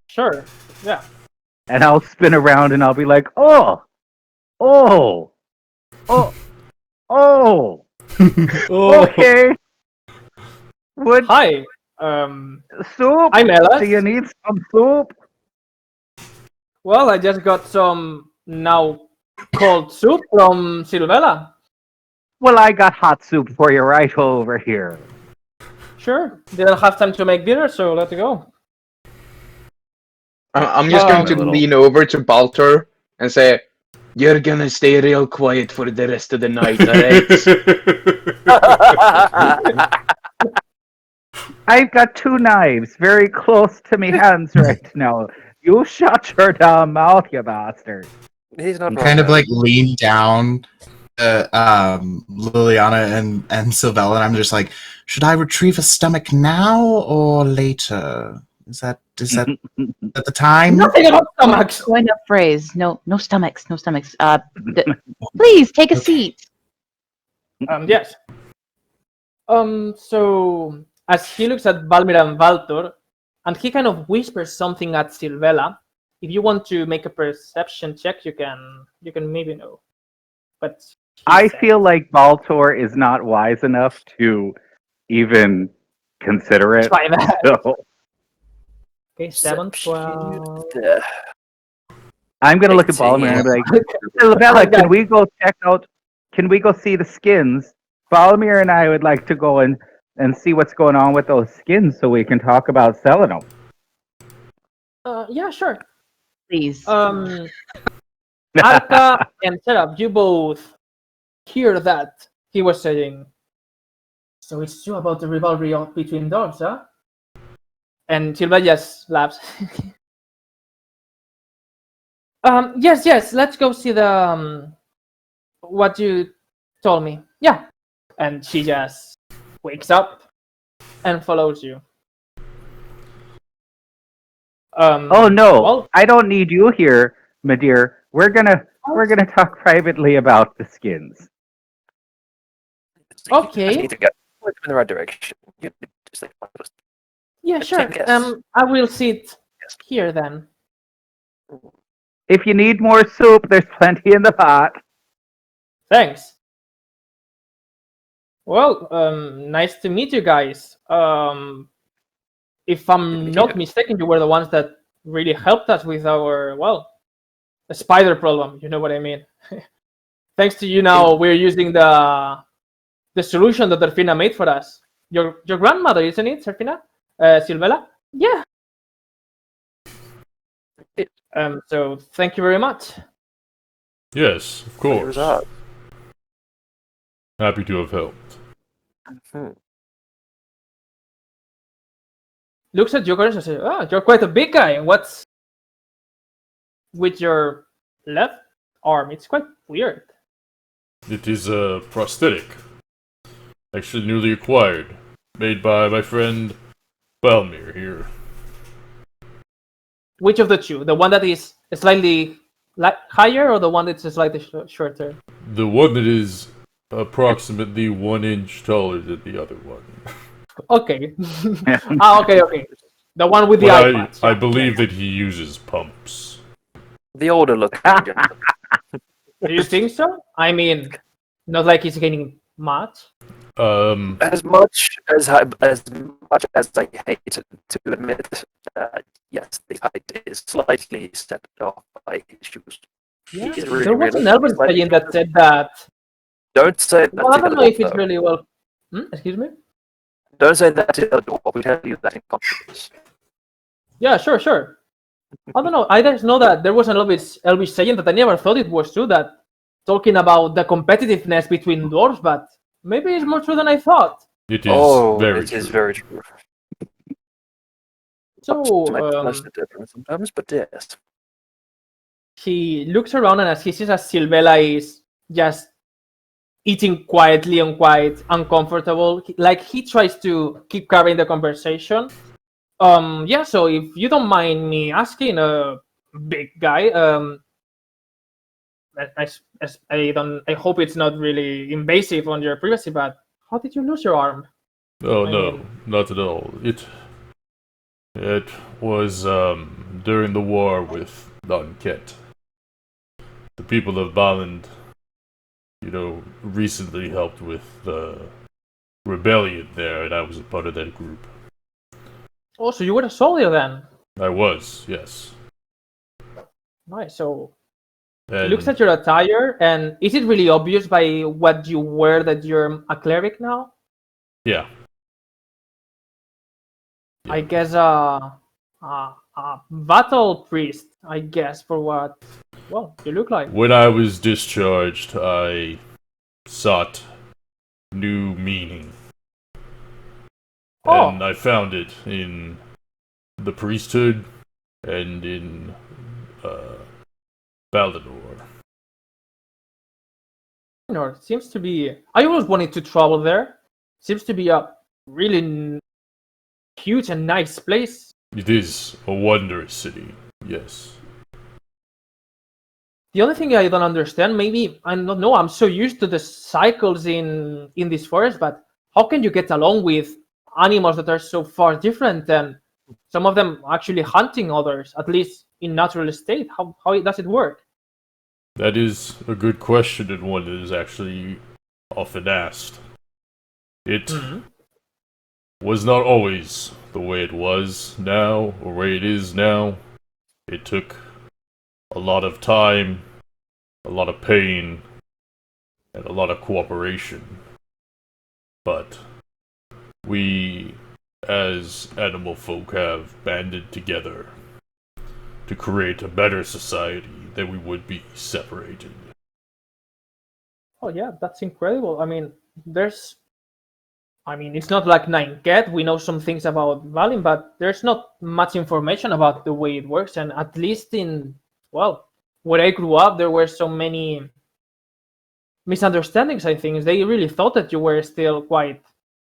A: Sure. Yeah.
D: And I'll spin around and I'll be like, oh, oh, oh, oh,
C: Oh.
D: okay. Would
A: Hi.
D: soup?
A: I'm Elas.
D: Do you need some soup?
A: Well, I just got some now cold soup from Silvella.
D: Well, I got hot soup for you right over here.
A: Sure. Didn't have time to make dinner, so let's go.
F: I'm just going to
C: little-
F: lean over to Baltor and say, "You're gonna stay real quiet for the rest of the night, alright?"
D: I've got two knives very close to me hands right now. You shut your damn mouth, you bastard.
B: He's not
E: I'm
B: wrong,
E: kind of
B: though.
E: like lean down Liliana and Silvella, and I'm just like, should I retrieve a stomach now or later? Is that at the time?
A: Nothing about stomachs.
G: Going up phrase. No stomachs. No stomachs. Please take a
E: Okay.
G: seat.
A: Yes. So as he looks at Valmir and Valtor, and he kind of whispers something at Silvella. If you want to make a perception check, you can maybe know. But
D: I feel like Baltor is not wise enough to even consider it.
A: try that.
D: So
A: Okay, 7,
B: Perception.
A: 12.
D: I'm gonna look at Balmer and be like, Silvella, can we go check out? Can we go see the skins? Balmer and I would like to go and see what's going on with those skins, so we can talk about selling them.
A: Yeah, sure.
G: Please.
A: Arca and Seraph, you both hear that he was saying. So it's true about the rivalry between dogs, huh? And Silva just laughs. Yes. Let's go see the what you told me. Yeah. And she just wakes up and follows you.
D: Oh no,
A: Well,
D: I don't need you here, my dear. We're gonna talk privately about the skins.
B: You just
A: okay.
B: need to go point them in the right direction. You just like,
A: Yeah, sure.
B: Yes.
A: I will sit here then.
D: If you need more soup, there's plenty in the pot.
A: Thanks. Well, nice to meet you guys. If I'm not mistaken, you were the ones that really helped us with our, well, the spider problem. You know what I mean? Thanks to you now, we're using the solution that Delfina made for us. Your grandmother, isn't it, Serfina? Silvela? Yeah. So thank you very much.
C: Yes, of
B: Here's
C: course.
B: up.
C: Happy to have helped.
A: Looks at you guys and says, "Oh, you're quite a big guy. What's with your left arm? It's quite weird."
C: It is a prosthetic. Actually newly acquired. Made by my friend Balmir here.
A: Which of the two? The one that is slightly higher, or the one that's slightly shorter?
C: The one that is approximately 1 inch taller than the other one.
A: Okay. Okay. The one with the
C: But
A: eye patch.
C: I believe that he uses pumps.
B: The older looking gentleman.
A: Do you think so? I mean, not like he's gaining much.
B: As much as I hate to admit, yes, the height is slightly set off by his shoes.
A: Yeah.
B: He's really,
A: There was
B: really
A: an Elven
B: slightly
A: saying that
B: shorter.
A: said that.
B: Don't say that.
A: Well, I don't know if it's
B: though.
A: really well. Excuse me.
B: Don't say that to the door. We tell you that in confidence.
A: Yeah, sure. I don't know. I just know that there was an Elvish saying that I never thought it was true, that talking about the competitiveness between dwarves, but maybe it's more true than I thought.
C: It is very
B: it
C: true.
B: is very true.
A: So,
B: Sometimes, but yes.
A: he looks around, and as he sees that Silvela is just eating quietly and quite uncomfortable, like he tries to keep carrying the conversation. Yeah, so if you don't mind me asking, big guy, I hope it's not really invasive on your privacy, but how did you lose your arm?
C: Oh
A: I
C: no,
A: mean-
C: not at all. It was during the war with Ket. The people of Baland, recently helped with the rebellion there, and I was a part of that group.
A: Oh, so you were a soldier then?
C: I was, yes.
A: Nice. So he
C: And
A: looks at your attire, and is it really obvious by what you wear that you're a cleric now?
C: yeah.
A: I guess a battle priest, I guess, for what, well, you look like.
C: When I was discharged, I sought new meaning.
A: Oh.
C: And I found it in the priesthood and in Baldador.
A: Seems to be. I always wanted to travel there. Seems to be a really huge and nice place.
C: It is a wondrous city, yes.
A: The only thing I don't understand, maybe I don't know. I'm so used to the cycles in this forest, but how can you get along with animals that are so far different, and some of them actually hunting others, at least in natural state? How does it work?
C: That is a good question, and one that is actually often asked. It was not always the way it was now, or way it is now. It took a lot of time, a lot of pain, and a lot of cooperation. But we, as animal folk, have banded together to create a better society than we would be separated.
A: Oh yeah, that's incredible. I mean, it's not like Nine Cat. We know some things about Valin, but there's not much information about the way it works. And at least in, well, where I grew up, there were so many misunderstandings. I think they really thought that you were still quite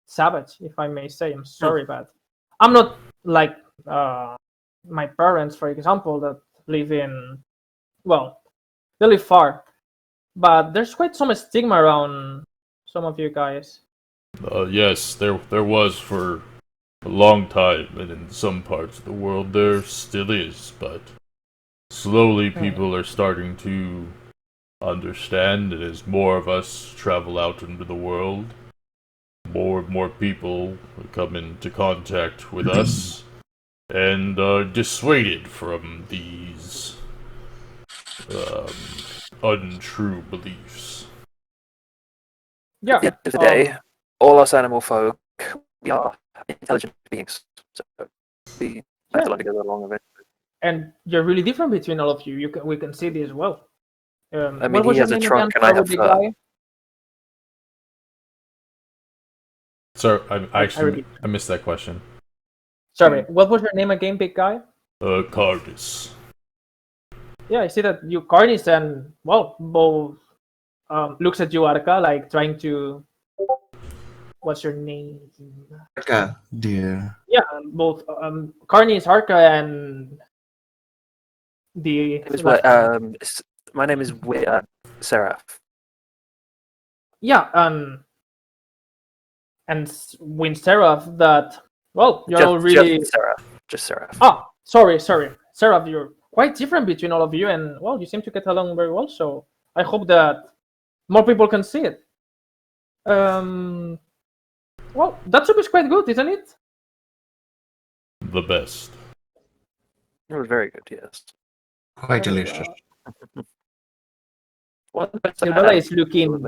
A: savage, if I may say. I'm sorry, but I'm not like my parents, for example, that live in, well, they live far, but there's quite some stigma around some of you guys.
C: Yes, there was for a long time, and in some parts of the world there still is, but slowly people are starting to understand, and as more of us travel out into the world, more and more people come into contact with us and are dissuaded from these untrue beliefs.
A: Yeah.
B: At the end of the day, all us animal folk, we are intelligent beings. So we have to learn to get along with it.
A: And you're really different between all of you. We can see this as well.
B: I mean,
A: what was
B: he
A: your
B: has a
A: name
B: trunk
A: again?
B: and I
A: Sorry,
B: have
A: big guy?
C: So I missed that question.
A: Sorry, what was your name again, big guy?
C: Cardis.
A: Yeah, I see that you, Carnis, and well, both looks at you, Arca, like trying to. What's your name?
E: Arca, dear.
A: Yeah, both Carnis, Arca, and the.
B: My name is Seraph.
A: Yeah, and Win Seraph. That well, you're all really.
B: Just Seraph.
A: Ah, sorry, Seraph. You're quite different between all of you, and well, you seem to get along very well. So I hope that more people can see it. Well, that soup is quite good, isn't it?
C: The best.
B: It was very good, yes.
E: Quite delicious.
B: One of the best
A: Silvella is looking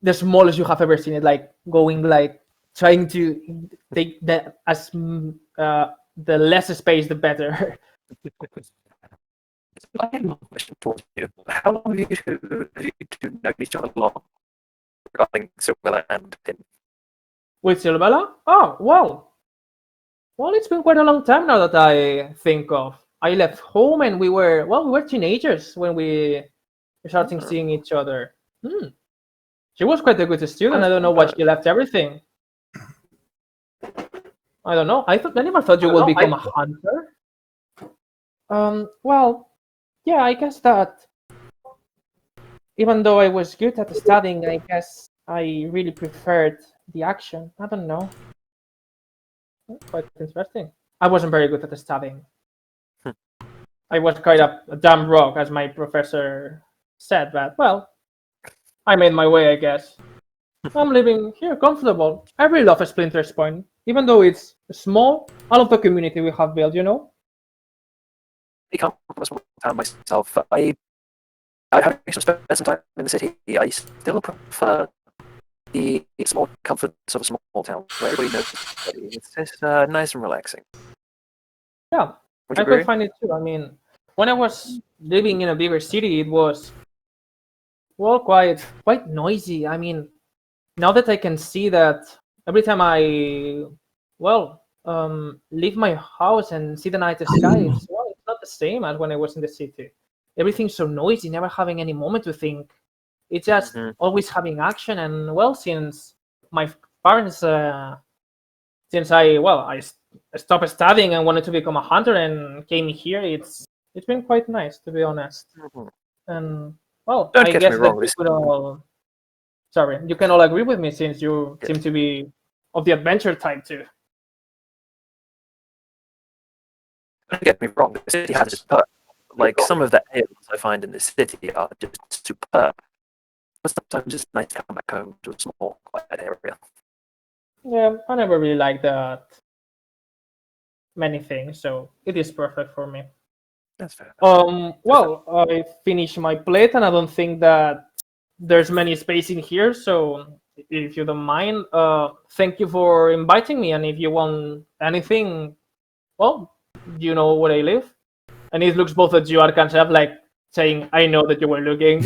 A: the smallest you have ever seen it, like going like trying to take the the less space the better.
B: I have a question towards you. How long have you two known each other long? Regarding Silvella and him.
A: With Silvella? Oh, well, it's been quite a long time now that I think of. I left home and we were teenagers when we started seeing each other. She was quite a good student. I don't know why she left everything. I don't know. I never thought you would become a hunter. Well, yeah, I guess that even though I was good at studying, I guess I really preferred the action. I don't know. Quite interesting. I wasn't very good at studying. I was quite a dumb rock, as my professor said, but well, I made my way, I guess. I'm living here comfortable. I really love Splinter's Point. Even though it's small, I love the community we have built, you know?
B: I come from a small town myself. I have spent some time in the city. I still prefer the small comforts of a small town where everybody knows everybody. It's just nice and relaxing.
A: Yeah, I could find it too. I mean, when I was living in a bigger city, it was well quite noisy. I mean, now that I can see that every time I leave my house and see the night sky, it's not the same as when I was in the city. Everything's so noisy, never having any moment to think. It's just always having action. And well, since my parents, since I stopped studying and wanted to become a hunter and came here, it's been quite nice, to be honest. And well,
B: Don't
A: I
B: get
A: guess
B: me
A: that
B: wrong,
A: you could all. Sorry, you can all agree with me since you seem to be of the adventure type too.
B: Don't get me wrong, the city has its perks. Like some of the ales I find in the city are just superb. But sometimes it's nice to come back home to a small, quiet area.
A: Yeah, I never really liked that many things, so it is perfect for me.
B: That's fair.
A: Well, I finished my plate, and I don't think that there's many space in here. So, if you don't mind, thank you for inviting me. And if you want anything, well, you know where I live. And it looks both at you, Arkansas, like saying, "I know that you were looking."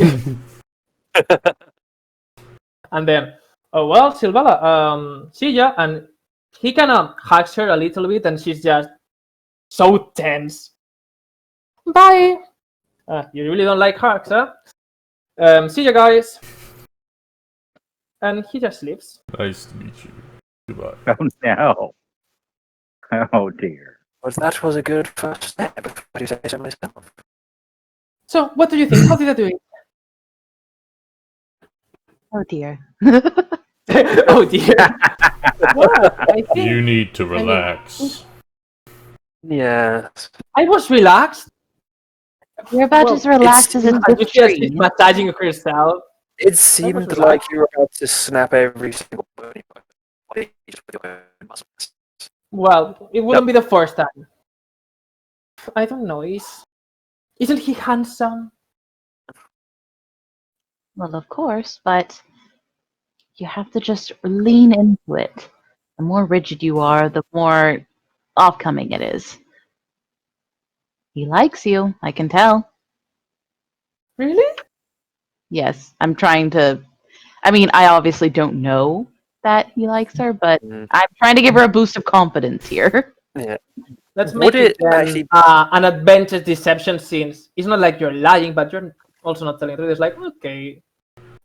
A: And then, oh well, Silvalla, see ya. And he kind of hugs her a little bit, and she's just so tense. Bye. You really don't like hugs, huh? See you guys. And he just leaves.
C: Nice to meet you. Goodbye.
D: Oh no. Oh dear.
B: Well, that was a good first step, if I do say so myself.
A: So, what do you think? How did I do it?
G: Oh dear.
A: Oh dear. Well, I think
C: You need to relax.
B: Yes.
A: I was relaxed.
G: You're about as relaxed as a
A: And you
G: Swiss
A: just
G: tree.
A: massaging herself.
B: It seemed
A: relaxed.
B: like you were about to snap every single bone in your body just with your own muscles.
A: Well, it wouldn't be the first time. I don't know. Isn't he handsome?
G: Well, of course, but you have to just lean into it. The more rigid you are, the more off-coming it is. He likes you, I can tell.
A: Really?
G: Yes, I'm trying to. I mean, I obviously don't know that he likes her, but
B: Mm.
G: I'm trying to give her a boost of confidence here.
B: Yeah.
A: Let's
B: Would
A: make it
B: it
A: then,
B: actually-
A: an adventure deception since it's not like you're lying, but you're also not telling the truth. It's like, okay,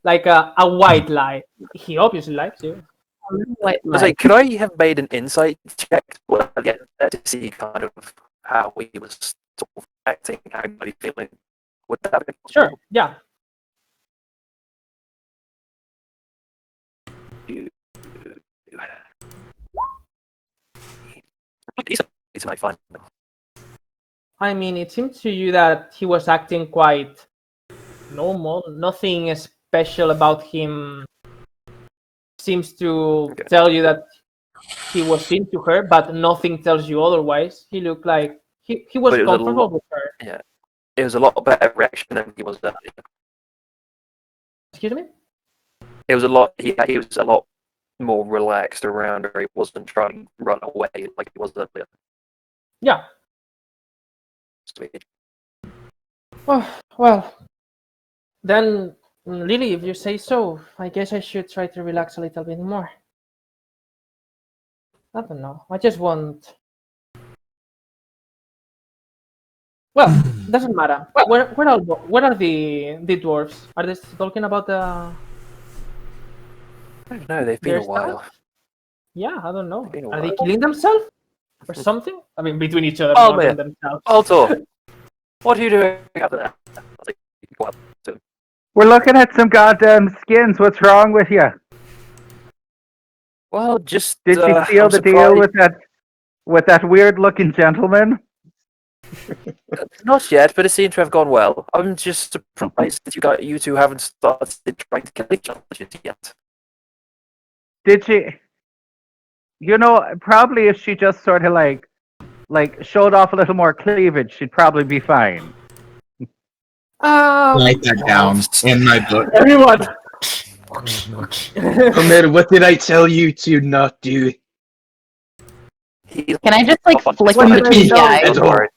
A: like a white lie. He obviously likes you.
G: White
B: I was
G: lie.
B: like, could I have made an insight check to see kind of how he was sort of acting, how he might be feeling? Would that be
A: Sure,
B: possible?
A: yeah.
B: He's my fun.
A: I mean, it seemed to you that he was acting quite normal. Nothing special about him seems to
B: Okay.
A: tell you that he was into her, but nothing tells you otherwise. He looked like he was
B: But it was a
A: comfortable
B: lot-
A: with her.
B: It was a lot better reaction than he was earlier.
A: Excuse me?
B: It was a lot. He was a lot more relaxed around her. He wasn't trying to run away like he was earlier.
A: Yeah.
B: Sweet.
A: Oh, well, then, Lily, if you say so, I guess I should try to relax a little bit more. I don't know. I just want. Well, doesn't matter. Where are the dwarves? Are they still talking about
B: I don't know. They've been
A: their
B: a while.
A: stuff? Yeah, I don't know.
B: Been a
A: Are they
B: while.
A: killing themselves or something? I mean, between each other,
B: Oh,
A: more than
B: man.
A: themselves.
B: Altor, what are you doing after that? I was like, well,
D: We're looking at some goddamn skins. What's wrong with you?
B: well, just
D: Did you seal
B: I'm
D: the deal
B: surprised-
D: with that weird looking gentleman?
B: Not yet, but it seemed to have gone well. I'm just surprised that you two haven't started trying to kill each other just yet.
D: Did she? You know, probably if she just sort of like showed off a little more cleavage, she'd probably be fine.
E: Write that down in my book.
A: Everyone.
F: Homer, what did I tell you to not do?
B: He's
G: Can I just like
B: not-
G: flick
A: What
G: him
A: did I
G: between the
A: know?
G: eyes?
F: At all.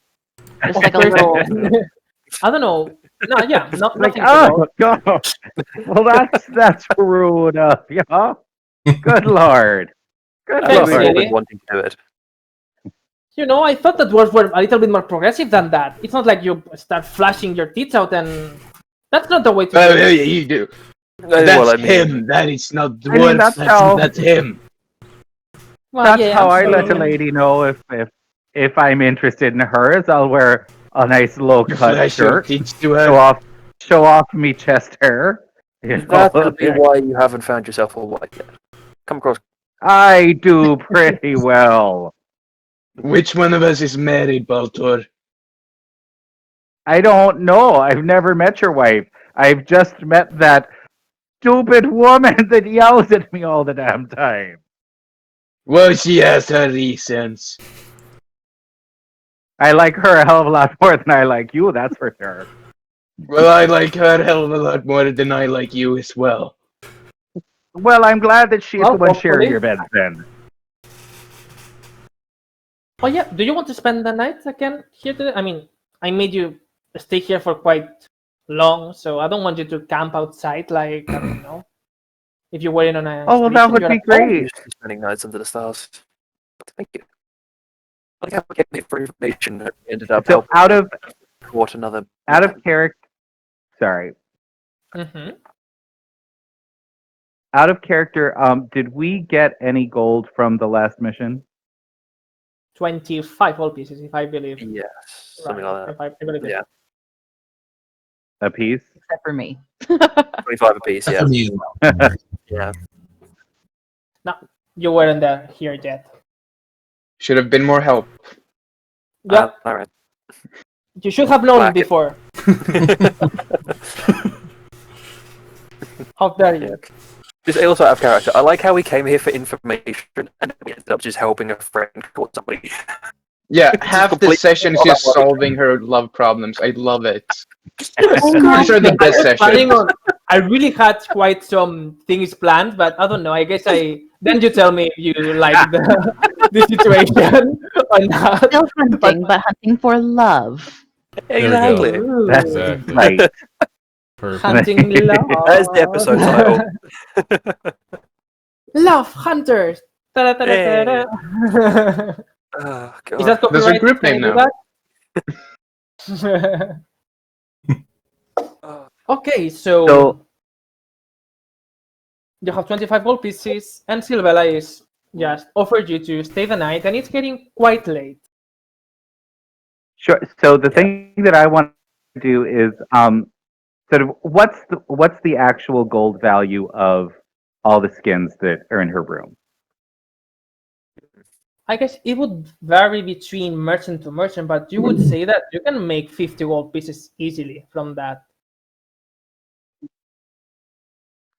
G: Just like a little.
A: I don't know. No, yeah, not
D: Like,
A: nothing to know.
D: oh, God. Well, that's rude of you. Good lord. Good
A: Thanks,
B: I've
D: lord.
A: Lily.
B: been wanting to do it.
A: You know, I thought that dwarves were a little bit more progressive than that. It's not like you start flashing your teeth out, and that's not the way to
F: Oh,
A: do
F: yeah,
A: it.
F: you do.
B: Well,
F: That's
B: I mean,
F: him. That is not
D: I mean,
F: dwarf.
D: that's how-
F: That's him.
A: Well,
D: That's
A: yeah,
D: how
A: I'm
D: I let a
A: sorry.
D: lady know if I'm interested in hers. I'll wear a nice low cut
F: Flash your
D: shirt,
F: teeth to her.
D: show off me chest hair. You
B: that
D: know?
B: could be why you haven't found yourself all white yet. Come across.
D: I do pretty well.
F: Which one of us is married, Baltor?
D: I don't know. I've never met your wife. I've just met that stupid woman that yells at me all the damn time.
F: Well, she has her reasons.
D: I like her a hell of a lot more than I like you, that's for sure.
F: Well, I like her a hell of a lot more than I like you as well.
D: Well, I'm glad that she's
A: Well,
D: the one sharing
A: hopefully.
D: your bed then.
A: Oh yeah, do you want to spend the night again here today? I mean, I made you stay here for quite long, so I don't want you to camp outside like, I don't know. If you're waiting on a
D: Oh, well, that
A: station,
D: would
A: you're
D: be
A: at home.
D: great.
B: Usually spending nights under the stars. But thank you. I have to get for information that ended up
D: So
B: helping
D: out of
B: caught another.
D: character, sorry.
A: Mm-hmm.
D: Out of character, did we get any gold from the last mission?
A: 25 gold pieces, if I believe.
B: Yes, something
A: Right.
B: like that.
A: If I believe it.
B: Yeah,
D: A piece?
G: Except for me.
B: 25 apiece. Yeah,
E: For me as well.
B: yeah.
A: No, you weren't there here yet.
F: Should have been more help.
A: Yeah,
B: All right.
A: you should have known
B: Whack it.
A: before. How dare you?
B: Yeah. Just also out of character, I like how we came here for information and we ended up just helping a friend call somebody.
F: Yeah,
B: Just
F: half the
B: completely
F: session is
B: all
F: just
B: that work.
F: solving her love problems. I love it.
G: Oh my
F: These are the
G: God.
F: best
A: I was planning
F: sessions.
A: on. I really had quite some things planned, but I don't know. I guess I. Then you tell me if you like the situation or not.
G: Still hunting, but hunting for love.
C: we go.
B: Exactly.
A: Ooh,
D: That's
C: Exactly.
D: right.
C: Perfect.
A: hunting love.
B: That is the episode title.
A: Love hunters. Ta-da-ta-da-ta-da.
B: Oh,
A: Is
B: God.
A: that copyright?
F: There's a group
A: Can I
F: name
A: do
F: now.
A: that?
B: Oh,
A: Okay, so
D: So-
A: you have 25 gold pieces, and Silvella is just offered you to stay the night, and it's getting quite late.
D: Sure. So the
B: Yeah.
D: thing that I want to do is sort of what's the actual gold value of all the skins that are in her room?
A: I guess it would vary between merchant to merchant, but you would say that you can make 50 gold pieces easily from that.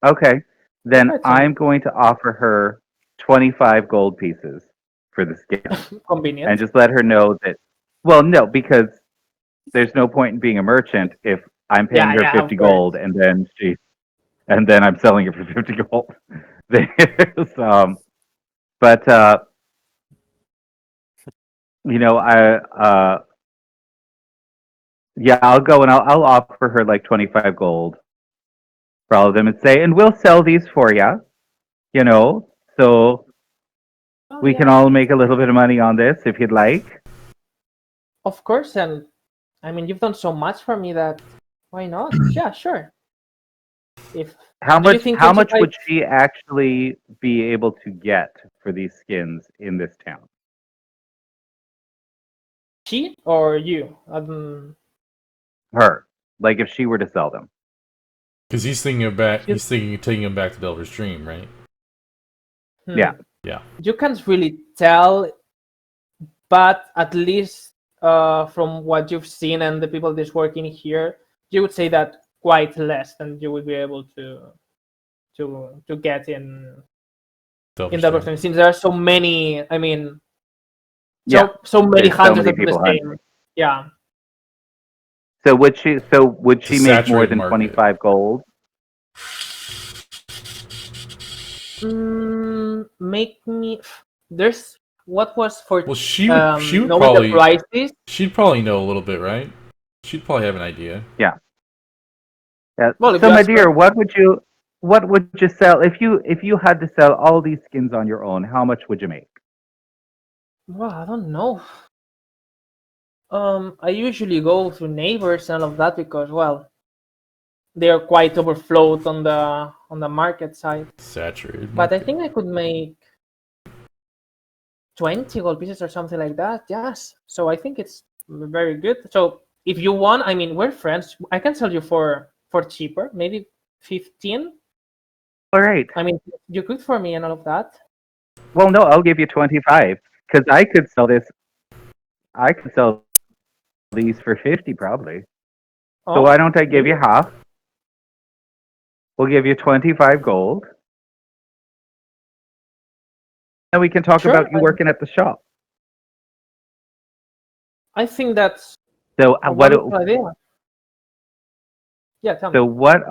D: Okay. Then
A: That's
D: I'm going to offer her 25 gold pieces for the skin.
A: convenient.
D: And just let her know that, well, no, because there's no point in being a merchant if I'm paying her
A: Yeah,
D: 50
A: of course.
D: gold and then I'm selling it for 50 gold. There's, but, yeah, I'll go and I'll offer her like 25 gold for all of them and say, and we'll sell these for you, so
A: Oh,
D: we can
A: yeah,
D: all make a little bit of money on this if you'd like.
A: of course, and I mean, you've done so much for me that why not? Yeah, sure. If
D: How
A: do you
D: much?
A: think
D: How much
A: 25
D: would she actually be able to get for these skins in this town?
A: she or you?
D: Her, like if she were to sell them.
C: Because he's thinking of taking him back to Delver's Dream, right?
D: Yeah.
C: Yeah.
A: You can't really tell, but at least from what you've seen and the people that's working here, you would say that quite less than you would be able to get in
C: Delver's
A: the
C: Dream.
A: version. Since there are so many, I mean,
D: Yeah.
A: so many
D: There's so
A: hunters
D: many
A: that do the
D: people
A: same.
D: hunting.
A: Yeah.
D: So would she? So would
C: It's
D: she
C: a
D: make more
C: saturated
D: than
C: market.
D: 25 gold?
A: Make me. There's what was for
C: Well, she would
A: knowing
C: probably
A: the prices.
C: she'd probably know a little bit, right? She'd probably have an idea.
D: Yeah.
A: Well, if
D: So
A: you
D: my
A: ask
D: dear,
A: her-
D: what would you sell if you had to sell all these skins on your own? How much would you make?
A: Well, I don't know. I usually go through neighbors and all of that because, well, they are quite overflowed on the market side.
C: Saturated.
A: But I
C: market.
A: think I could make 20 gold pieces or something like that. Yes. So I think it's very good. So if you want, I mean, we're friends. I can sell you for cheaper, maybe 15.
D: All right.
A: I mean, you could for me and all of that.
D: Well, no, I'll give you 25 because I could sell this. I could sell these for 50 probably. So
A: Oh,
D: why don't I give you half? We'll give you 25 gold. And we can talk
A: Sure,
D: about you working at the shop.
A: I think that's
D: So
A: a
D: what?
A: wonderful idea. Yeah, tell me.
D: So what?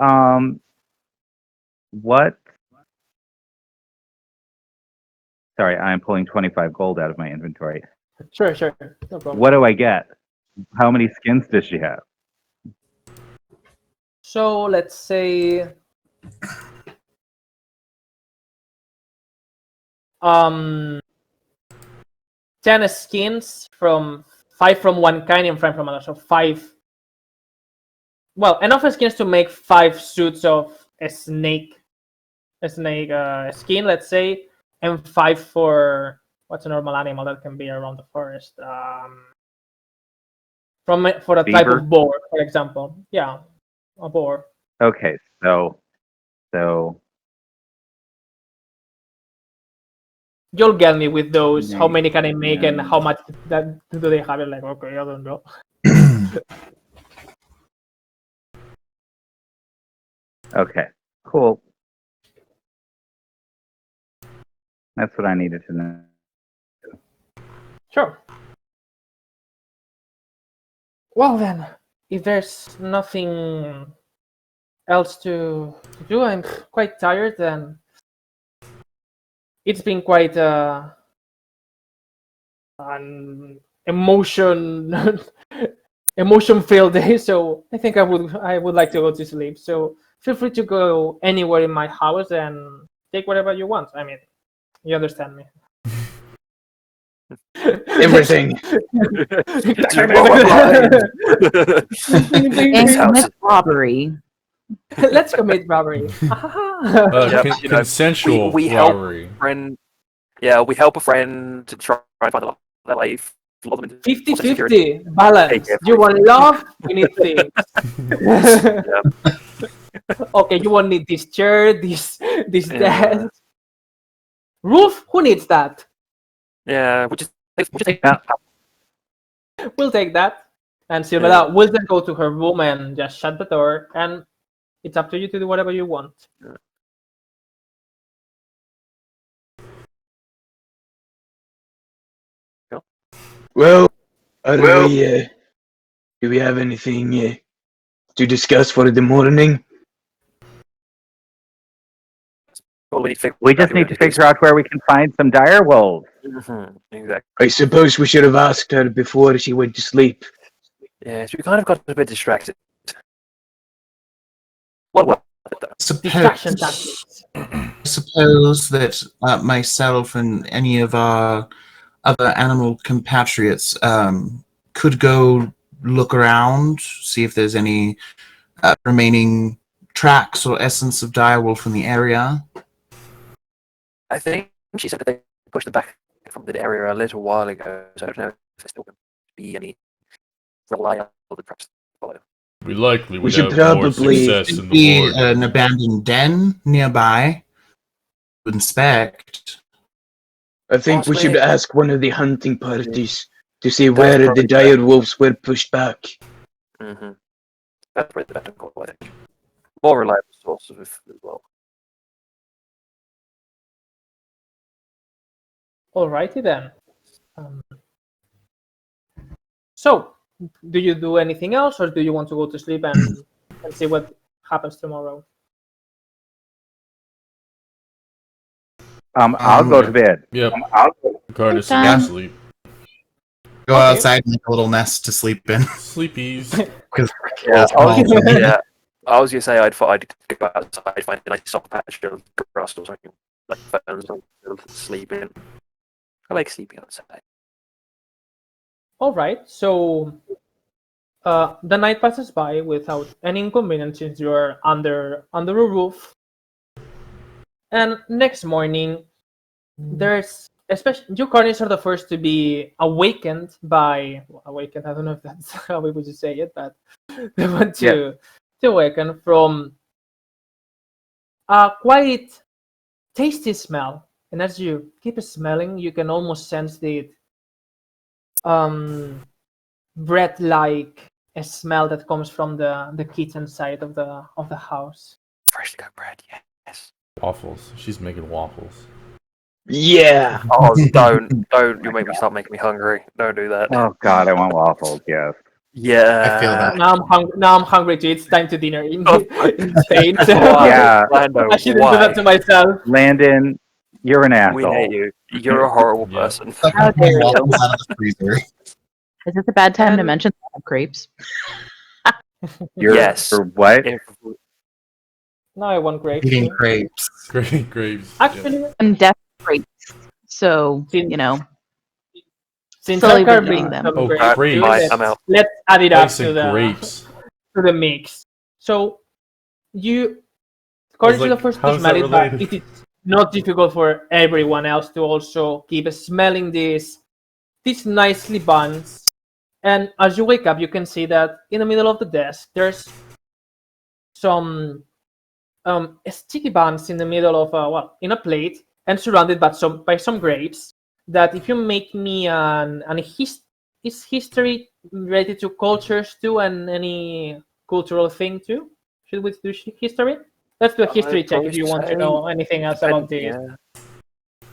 D: Sorry, I'm pulling 25 gold out of my inventory.
A: Sure, no problem.
D: What do I get? How many skins does she have?
A: So let's say um 10 skins from 5 from one kind and 5 from another. So 5 well, enough skins to make 5 suits of a snake skin, let's say, and 5 for what's a normal animal that can be around the forest. For a type
D: Beaver?
A: of boar, for example. Yeah, a boar.
D: Okay, so
A: You'll get me with those. How
D: Snake,
A: many can I make and
D: yeah.
A: how much that do they have? It like, okay, I don't know.
D: okay, cool. That's what I needed to know.
A: Sure. Well then, if there's nothing else to do, I'm quite tired and it's been quite an emotion filled day, so I think I would like to go to sleep. So feel free to go anywhere in my house and take whatever you want. I mean, you understand me.
F: Everything.
G: And commit robbery.
A: Let's commit robbery.
B: Yep, you know,
C: Consensual
B: we help
C: robbery.
B: friend. Yeah, we help a friend to try and find their life.
A: 50-50 balance.
B: Yeah.
A: You want love, we need things.
B: Yeah.
A: Okay, you won't need this chair, this
B: Yeah.
A: desk. Roof, who needs that?
B: Yeah, we'll just take
D: Yeah.
A: We'll take that. And Silvera will then go to her room and just shut the door, and it's up to you to do whatever you want.
F: Well, do we have anything to discuss for the morning?
D: We just need to figure out where we can find some dire wolves.
B: Exactly.
F: I suppose we should have asked her before she went to sleep.
B: Yes, we kind of got a bit distracted. Well,
A: Distraction tactics.
E: Suppose that myself and any of our other animal compatriots could go look around, see if there's any remaining tracks or essence of direwolf in the area.
B: I think she said that they pushed them back from the area a little while ago, so I don't know if there's still going to be any reliable tracks to follow.
C: We likely
F: We
C: would
F: should
C: have more
F: probably
C: success
E: Could
C: in the
E: be
C: morning.
E: an abandoned den nearby to inspect.
F: I think we should
B: Possibly.
F: ask one of the hunting parties to see
B: That's
F: where the
B: probably
F: dire wolves were pushed back.
B: Mm-hmm. That's probably the better call, I think. More reliable source of as well.
A: Alrighty then. So, do you do anything else, or do you want to go to sleep and see what happens tomorrow?
D: I'll go to bed.
C: Yep. Cardis is
G: Bedtime.
C: asleep.
E: Go
A: Okay.
E: outside and make a little nest to sleep in.
C: Sleepies.
B: Yeah,
E: I was-
B: yeah. I was gonna say I'd go outside, find a nice soft patch of grass or something, like ferns and sleep in. I like sleeping outside.
A: All right. So, the night passes by without any inconvenience since you're under a roof. And next morning, there's especially you Carnies are the first to be awakened by awakened. I don't know if that's how we would say it, but they want to awaken from a quite tasty smell. And as you keep smelling, you can almost sense the bread like a smell that comes from the kitchen side of the house.
B: Freshly cooked bread, yes.
C: Waffles. She's making waffles.
F: Yeah.
B: Oh, don't! You make me start making me hungry. Don't do that.
D: Oh God, I want waffles. Yes.
B: Yeah.
E: I feel that.
A: Now I'm hungry too. It's time to dinner in,
B: Oh.
A: in Spain. So
B: Why?
D: Yeah.
B: Lando,
A: I shouldn't do
B: why?
A: that to myself.
D: Landon, you're an
B: We
D: asshole.
B: hate you. You're a horrible
C: Yeah.
B: person.
G: How dare you.
E: Waffles out of the freezer.
G: Is this a bad time to
A: And-
G: mention that I have grapes?
B: Yes.
D: Or what?
B: If-
A: Now I want grapes.
E: Eating
A: too.
E: crepes.
C: Great grapes.
A: Actually,
G: I'm definitely grapes. So,
A: Since-
G: you know,
A: since
G: slowly
A: I can
G: been
A: bring
G: eating them.
A: some
C: Oh,
A: grapes,
C: grapes.
A: too,
B: I'm out.
A: let's add it up
C: Rice
A: to
C: and
A: the
C: grapes.
A: mix. So you, Courage is the first to
C: how's
A: smell
C: that
A: it, but
C: related?
A: it is not difficult for everyone else to also keep smelling these nicely buns. And as you wake up, you can see that in the middle of the desk, there's some sticky buns in the middle of in a plate and surrounded by some grapes. That if you make me is history related to cultures too, and any cultural thing too? Should we do history? Let's do a history
B: I'd
A: check if
B: probably
A: you want to
B: say
A: know anything else about this.
B: yeah,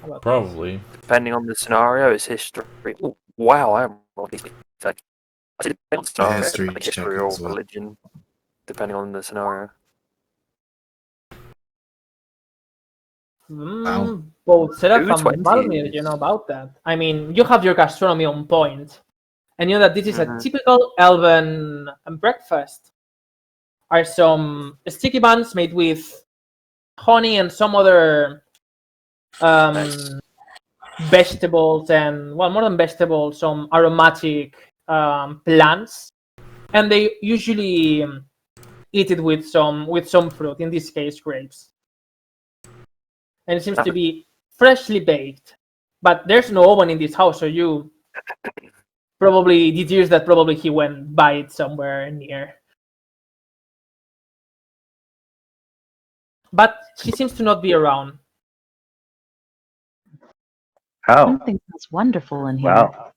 A: About this.
C: Probably.
B: depending on the scenario, it's history. Ooh, wow, I am on these like I did depend on the scenario,
E: history
B: like
E: check
B: history or
E: as well.
B: religion, depending on the scenario.
E: Wow.
A: Both Seraph and
B: 220s.
A: Valmir, you know about that. I mean, you have your gastronomy on point, and you know that this is a
B: Mhm.
A: typical elven breakfast. Are some sticky buns made with honey and some other
B: Nice.
A: vegetables, and more than vegetables, some aromatic plants, and they usually eat it with some fruit. In this case, grapes. And it seems to be freshly baked. But there's no oven in this house, so you probably deduce that probably he went by it somewhere near. But she seems to not be around.
D: Oh,
G: Something smells wonderful in here.
D: well.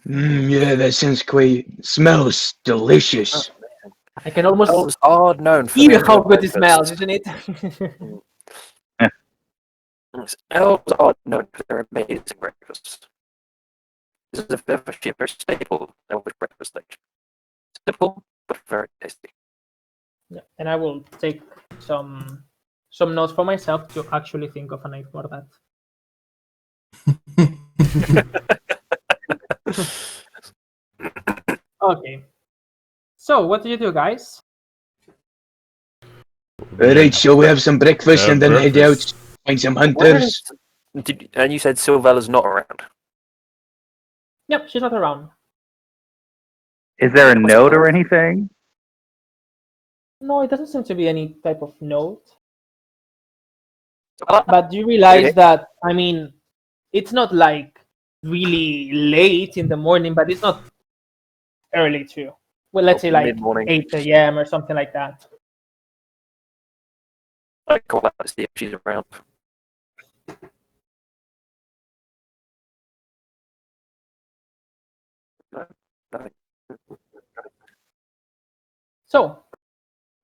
F: Yeah, that sounds quite. Smells delicious.
A: I can almost
B: Elves are known for
A: feel
B: their
A: how
B: good
A: good it smells,
B: breakfasts.
A: isn't it?
B: Yes, elves are known for their amazing breakfasts. This is a very staple elvish breakfast dish. Simple, but very tasty.
A: Yeah, and I will take some notes for myself to actually think of a name for that. Okay. So what do you do, guys?
F: Alright, so we have some breakfast
C: Have
F: and then head out,
C: breakfast.
F: find some
B: Where
F: hunters.
B: and you said Sylvella's not around.
A: Yep, she's not around.
D: Is there a note or anything?
A: No, it doesn't seem to be any type of note.
B: Sylvella?
A: But you realize
B: Okay.
A: that, I mean, it's not like really late in the morning, but it's not early too. Well, let's say like
B: Mid-morning.
A: 8 a.m. or something like that.
B: I call out to see if she's around. No, nothing.
A: So,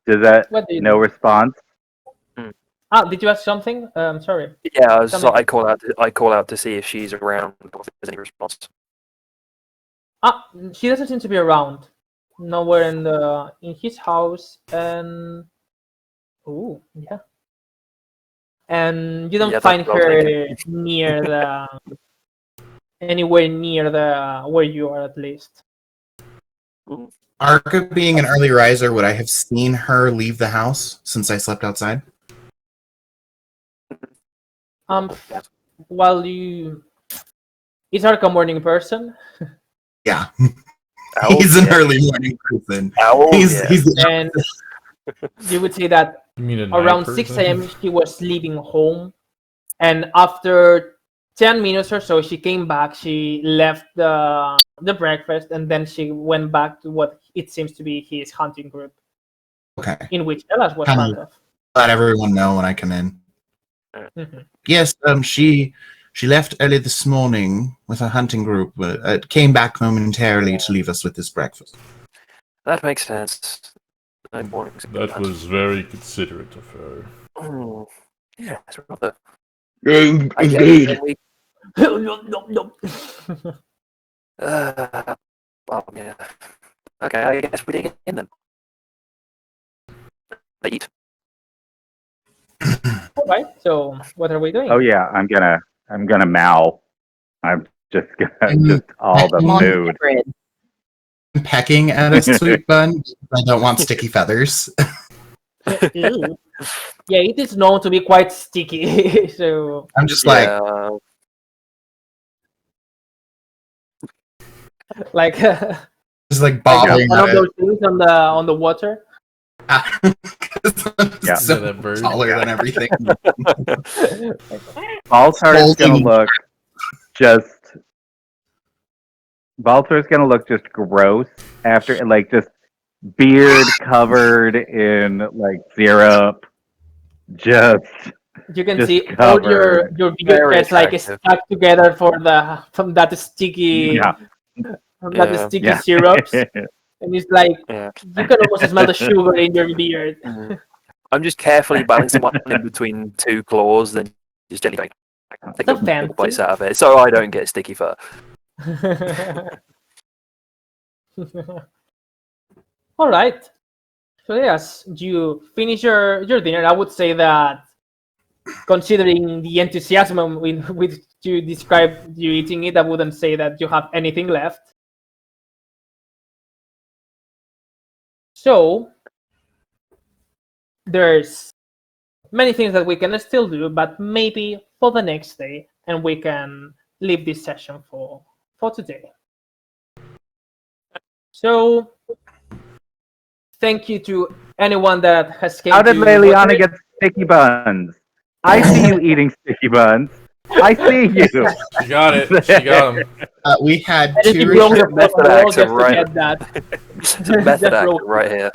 D: Does that
A: what do you
D: no
A: do?
D: response?
A: Did you ask something? Sorry.
B: Yeah, I
A: Something.
B: I call out to see if she's around or if there's any response.
A: She doesn't seem to be around. Nowhere in his house, and oh yeah, and you don't
B: Yeah, that's
A: find
B: what I was
A: her
B: thinking.
A: near the anywhere near the where you are at least.
E: Arca being an early riser, would I have seen her leave the house since I slept outside?
A: While you, is Arca a morning person?
E: Yeah.
B: Owl,
E: He's an
B: yeah.
E: early morning person.
B: Owl,
E: He's
B: yeah.
E: he's the
A: And you would say that
C: You mean a night
A: around
C: person?
A: 6 a.m. she was leaving home, and after 10 minutes or so she came back. She left the breakfast, and then she went back to what it seems to be his hunting group,
E: Okay.
A: in which Elas was
E: Kinda-
A: part of.
E: Let everyone know when I come in.
A: Mhm.
E: Yes, she left early this morning with a hunting group, but came back momentarily to leave us with this breakfast.
B: That makes sense. Night mornings.
C: That was very considerate of her.
B: Yeah, it's rather. I guess
F: Indeed.
B: then we.
A: No.
B: Well, yeah. Okay, I guess we dig in then. They eat.
A: All right. So what are we doing?
D: Oh yeah, I'm gonna mow. I'm just gonna
E: Mm.
D: just all the
E: Mm.
D: food.
G: Bread.
E: Pecking at a sweet bun. I don't want sticky feathers.
A: Ew. Yeah, it is known to be quite sticky. So
E: I'm just like,
B: Yeah.
A: like
E: just like
A: like
E: bobbing
A: one
E: at
A: of
E: it.
A: those things on the water.
D: Yeah.
E: So
C: that bird.
E: taller than everything.
D: Baltar's gonna
E: Holding-
D: look just. Baltar's gonna look just gross after, like, just beard covered in like syrup. Just
A: You can
D: Just
A: see all
D: covered.
A: your beard
B: Very
A: hairs like
B: attractive.
A: stuck together from that sticky
D: yeah,
B: Yeah.
D: yeah.
A: syrups, and it's like
B: Yeah.
A: you can almost smell the sugar in your beard.
B: I'm just carefully balancing one in between two claws, then just gently going, take
A: So
B: a
A: fancy.
B: little bites out of it, so I don't get sticky fur.
A: All right. So yes, you finish your dinner. I would say that, considering the enthusiasm with you describe you eating it, I wouldn't say that you have anything left. So there's many things that we can still do, but maybe for the next day, and we can leave this session for today. So thank you to anyone that has came
D: How did
A: to
D: Leliana
A: watch it.
D: get sticky buns? I see you eating sticky buns. I see you.
C: She got it. She got him.
E: We had
A: And if you
E: two.
A: broke the
B: Method
A: fourth wall
B: actor,
A: just to
B: right?
A: get that.
B: It's a method
A: Just
B: actor
A: roll.
B: right here.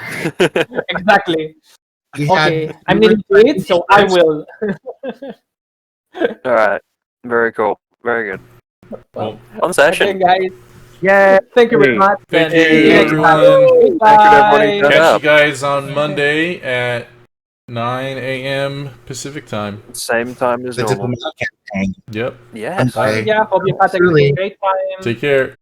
A: Exactly.
E: We had
A: Okay, I'm needing to eat, so I will.
B: All right. Very cool. Very good.
C: Well,
B: On session.
A: Okay, guys.
D: Yeah.
A: Thank you very much.
C: thank
A: and
C: you,
A: see next time.
C: everyone.
B: Thank you, everybody.
A: Bye.
C: Catch you guys on Monday at 9 a.m. Pacific time.
B: Same time as
E: The
B: normal.
E: diplomat campaign.
C: Yep.
B: Yes.
E: Bye.
A: Yeah, hope you had a
E: Truly.
A: great time.
C: Take care.